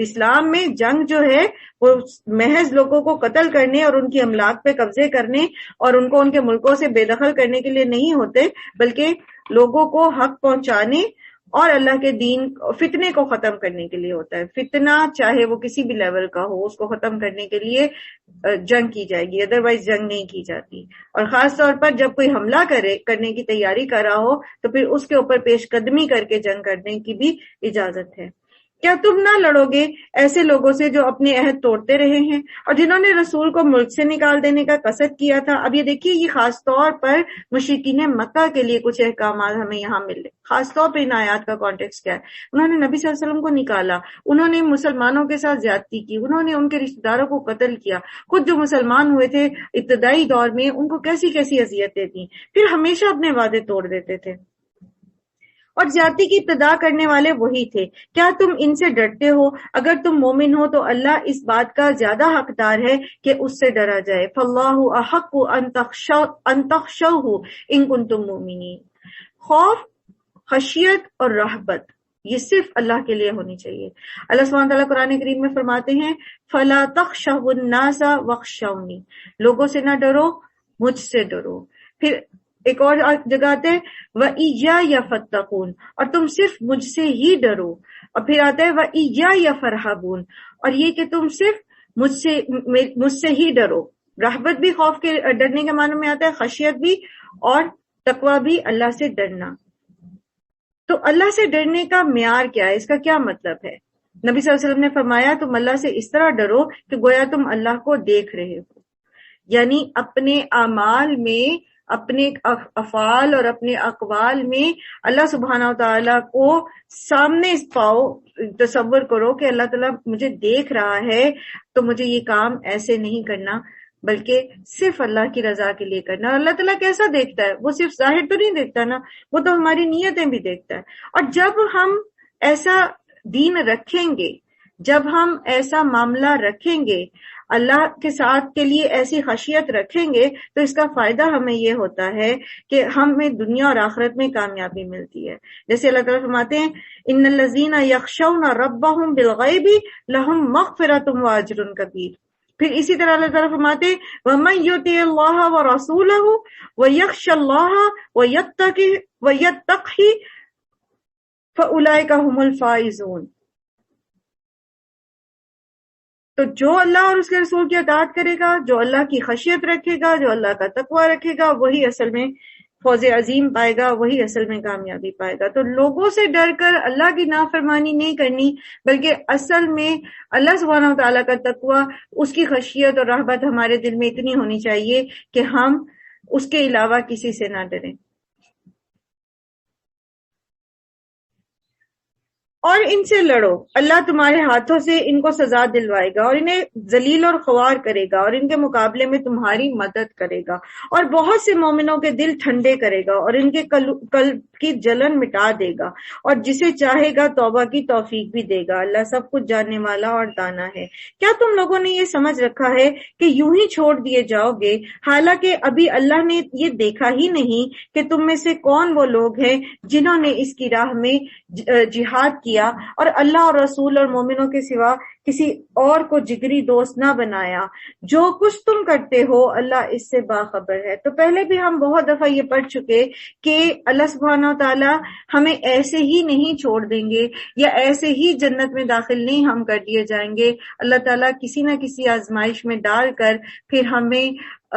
اسلام میں جنگ جو ہے وہ محض لوگوں کو قتل کرنے اور ان کی املاک پہ قبضے کرنے اور ان کو ان کے ملکوں سے بے دخل کرنے کے لیے نہیں ہوتے, بلکہ لوگوں کو حق پہنچانے اور اللہ کے دین فتنے کو ختم کرنے کے لیے ہوتا ہے. فتنہ چاہے وہ کسی بھی لیول کا ہو, اس کو ختم کرنے کے لیے جنگ کی جائے گی, ادروائز جنگ نہیں کی جاتی. اور خاص طور پر جب کوئی حملہ کرنے کی تیاری کر رہا ہو تو پھر اس کے اوپر پیش قدمی کر کے جنگ کرنے کی بھی اجازت ہے. کیا تم نہ لڑو گے ایسے لوگوں سے جو اپنے عہد توڑتے رہے ہیں اور جنہوں نے رسول کو ملک سے نکال دینے کا قصد کیا تھا؟ اب یہ دیکھیے, یہ خاص طور پر مشرکین مکہ کے لیے کچھ احکامات ہمیں یہاں مل رہے. خاص طور پہ ان آیات کا کانٹیکسٹ کیا ہے؟ انہوں نے نبی صلی اللہ علیہ وسلم کو نکالا, انہوں نے مسلمانوں کے ساتھ زیادتی کی, انہوں نے ان کے رشتہ داروں کو قتل کیا, خود جو مسلمان ہوئے تھے ابتدائی دور میں ان کو کیسی کیسی اذیتیں دیں, پھر ہمیشہ اپنے وعدے توڑ دیتے تھے. اور زیادتی کی ابتدا کرنے والے وہی تھے. کیا تم ان سے ڈرتے ہو؟ اگر تم مومن ہو تو اللہ اس بات کا زیادہ حقدار ہے کہ اس سے ڈرا جائے. فَاللَّهُ أَحَقُّ أَن تَخْشَوْهُ إِن كُنتُم مُّؤْمِنِينَ. خوف, خشیت اور رہبت یہ صرف اللہ کے لیے ہونی چاہیے. اللہ سبحانہ تعالیٰ قرآن کریم میں فرماتے ہیں, فَلَا تَخْشَوُا النَّاسَ وَاخْشَوْنِي, لوگوں سے نہ ڈرو, مجھ سے ڈرو. پھر ایک اور جگہ آتا ہے وَإِيَّايَ فَاتَّقُونَ, اور تم صرف مجھ سے ہی ڈرو. اور پھر آتا ہے وَإِيَّايَ فَارْهَبُونَ, اور یہ کہ تم صرف مجھ سے ہی ڈرو. رہبت بھی خوف کے ڈرنے کے معنی میں آتا ہے, خشیت بھی, اور تقویٰ بھی اللہ سے ڈرنا. تو اللہ سے ڈرنے کا معیار کیا ہے, اس کا کیا مطلب ہے؟ نبی صلی اللہ علیہ وسلم نے فرمایا, تم اللہ سے اس طرح ڈرو کہ گویا تم اللہ کو دیکھ رہے ہو. یعنی اپنے اعمال میں, اپنے افعال اور اپنے اقوال میں اللہ سبحانہ و تعالیٰ کو سامنے پاؤ, تصور کرو کہ اللہ تعالیٰ مجھے دیکھ رہا ہے, تو مجھے یہ کام ایسے نہیں کرنا بلکہ صرف اللہ کی رضا کے لیے کرنا. اور اللہ تعالیٰ کیسا دیکھتا ہے؟ وہ صرف ظاہر تو نہیں دیکھتا نا, وہ تو ہماری نیتیں بھی دیکھتا ہے. اور جب ہم ایسا دین رکھیں گے, جب ہم ایسا معاملہ رکھیں گے, اللہ کے ساتھ کے لیے ایسی خشیت رکھیں گے, تو اس کا فائدہ ہمیں یہ ہوتا ہے کہ ہمیں دنیا اور آخرت میں کامیابی ملتی ہے. جیسے اللہ تعالیٰ فرماتے ہیں, ان الذین یخشون ربہم بالغیب لہم مغفرۃ واجر کبیر. پھر اسی طرح اللہ تعالیٰ فرماتے ہیں ومن یطع اللہ ورسولہ ویخشی اللہ ویتقہ فاولئک هم الفائزون. تو جو اللہ اور اس کے رسول کی اطاعت کرے گا, جو اللہ کی خشیت رکھے گا, جو اللہ کا تقوی رکھے گا, وہی اصل میں فوز عظیم پائے گا, وہی اصل میں کامیابی پائے گا. تو لوگوں سے ڈر کر اللہ کی نافرمانی نہیں کرنی, بلکہ اصل میں اللہ سبحانہ و تعالیٰ کا تقوی, اس کی خشیت اور رہبت ہمارے دل میں اتنی ہونی چاہیے کہ ہم اس کے علاوہ کسی سے نہ ڈریں. اور ان سے لڑو، اللہ تمہارے ہاتھوں سے ان کو سزا دلوائے گا اور انہیں ذلیل اور خوار کرے گا اور ان کے مقابلے میں تمہاری مدد کرے گا اور بہت سے مومنوں کے دل ٹھنڈے کرے گا اور ان کے قلب کی جلن مٹا دے گا اور جسے چاہے گا توبہ کی توفیق بھی دے گا۔ اللہ سب کچھ جاننے والا اور دانا ہے۔ کیا تم لوگوں نے یہ سمجھ رکھا ہے کہ یوں ہی چھوڑ دیے جاؤ گے، حالانکہ ابھی اللہ نے یہ دیکھا ہی نہیں کہ تم میں سے کون وہ لوگ ہیں جنہوں نے اس کی راہ میں جہاد کیا اور اللہ اور رسول اور مومنوں کے سوا کسی اور کو جگری دوست نہ بنایا۔ جو کچھ تم کرتے ہو اللہ اس سے باخبر ہے۔ تو پہلے بھی ہم بہت دفعہ یہ پڑھ چکے کہ اللہ سبحانہ وتعالی ہمیں ایسے ہی نہیں چھوڑ دیں گے یا ایسے ہی جنت میں داخل نہیں ہم کر دیے جائیں گے۔ اللہ تعالیٰ کسی نہ کسی آزمائش میں ڈال کر پھر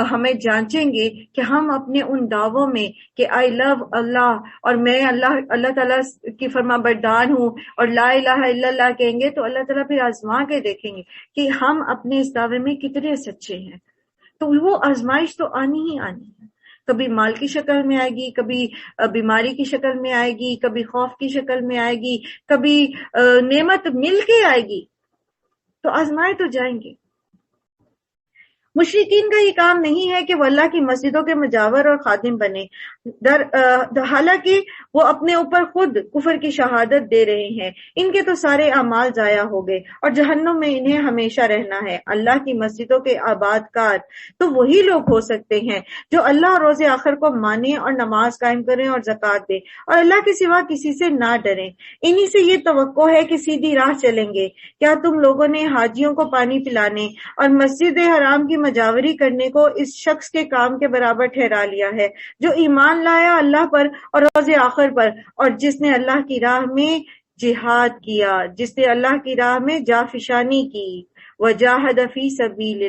ہمیں جانچیں گے کہ ہم اپنے ان دعووں میں کہ آئی لو اللہ اور میں اللہ تعالیٰ کی فرما بردار ہوں اور لا الہ الا اللہ کہیں گے، تو اللہ تعالیٰ پھر آزما کے دیکھیں گے کہ ہم اپنے اس دعوے میں کتنے سچے ہیں۔ تو وہ آزمائش تو آنی ہی آنی ہے، کبھی مال کی شکل میں آئے گی، کبھی بیماری کی شکل میں آئے گی، کبھی خوف کی شکل میں آئے گی، کبھی نعمت مل کے آئے گی، تو آزمائے تو جائیں گے۔ مشرکین کا یہ کام نہیں ہے کہ وہ اللہ کی مسجدوں کے مجاور اور خادم بنے، حالانکہ وہ اپنے اوپر خود کفر کی شہادت دے رہے ہیں۔ ان کے تو سارے اعمال ضائع ہو گئے اور جہنم میں انہیں ہمیشہ رہنا ہے۔ اللہ کی مسجدوں کے آباد کار تو وہی لوگ ہو سکتے ہیں جو اللہ اور روز آخر کو مانیں اور نماز قائم کریں اور زکوٰۃ دیں اور اللہ کے سوا کسی سے نہ ڈریں۔ انہی سے یہ توقع ہے کہ سیدھی راہ چلیں گے۔ کیا تم لوگوں نے حاجیوں کو پانی پلانے اور مسجد حرام کی مجاوری کرنے کو اس شخص کے کام کے برابر ٹھہرا لیا ہے جو ایمان لایا اللہ پر اور روز آخر پر، اور جس نے اللہ کی راہ میں جہاد کیا، جس نے اللہ کی راہ میں جافشانی کی، وجاہد فی سبیل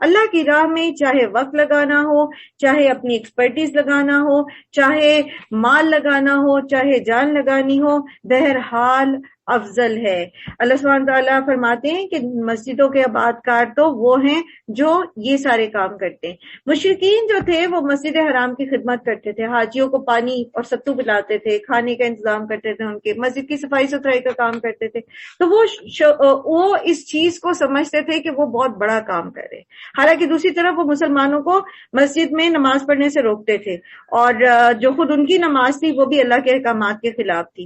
اللہ کی راہ میں، چاہے وقت لگانا ہو، چاہے اپنی ایکسپرٹیز لگانا ہو، چاہے مال لگانا ہو، چاہے جان لگانی ہو، بہرحال افضل ہے۔ اللہ سبحانہ تعالیٰ فرماتے ہیں کہ مسجدوں کے آباد کار تو وہ ہیں جو یہ سارے کام کرتے ہیں۔ مشرکین جو تھے وہ مسجد حرام کی خدمت کرتے تھے، حاجیوں کو پانی اور ستو پلاتے تھے، کھانے کا انتظام کرتے تھے، ان کے مسجد کی صفائی ستھرائی کا کام کرتے تھے، تو وہ اس چیز کو سمجھتے تھے کہ وہ بہت بڑا کام کر رہے، حالانکہ دوسری طرف وہ مسلمانوں کو مسجد میں نماز پڑھنے سے روکتے تھے، اور جو خود ان کی نماز تھی وہ بھی اللہ کے احکامات کے خلاف تھی۔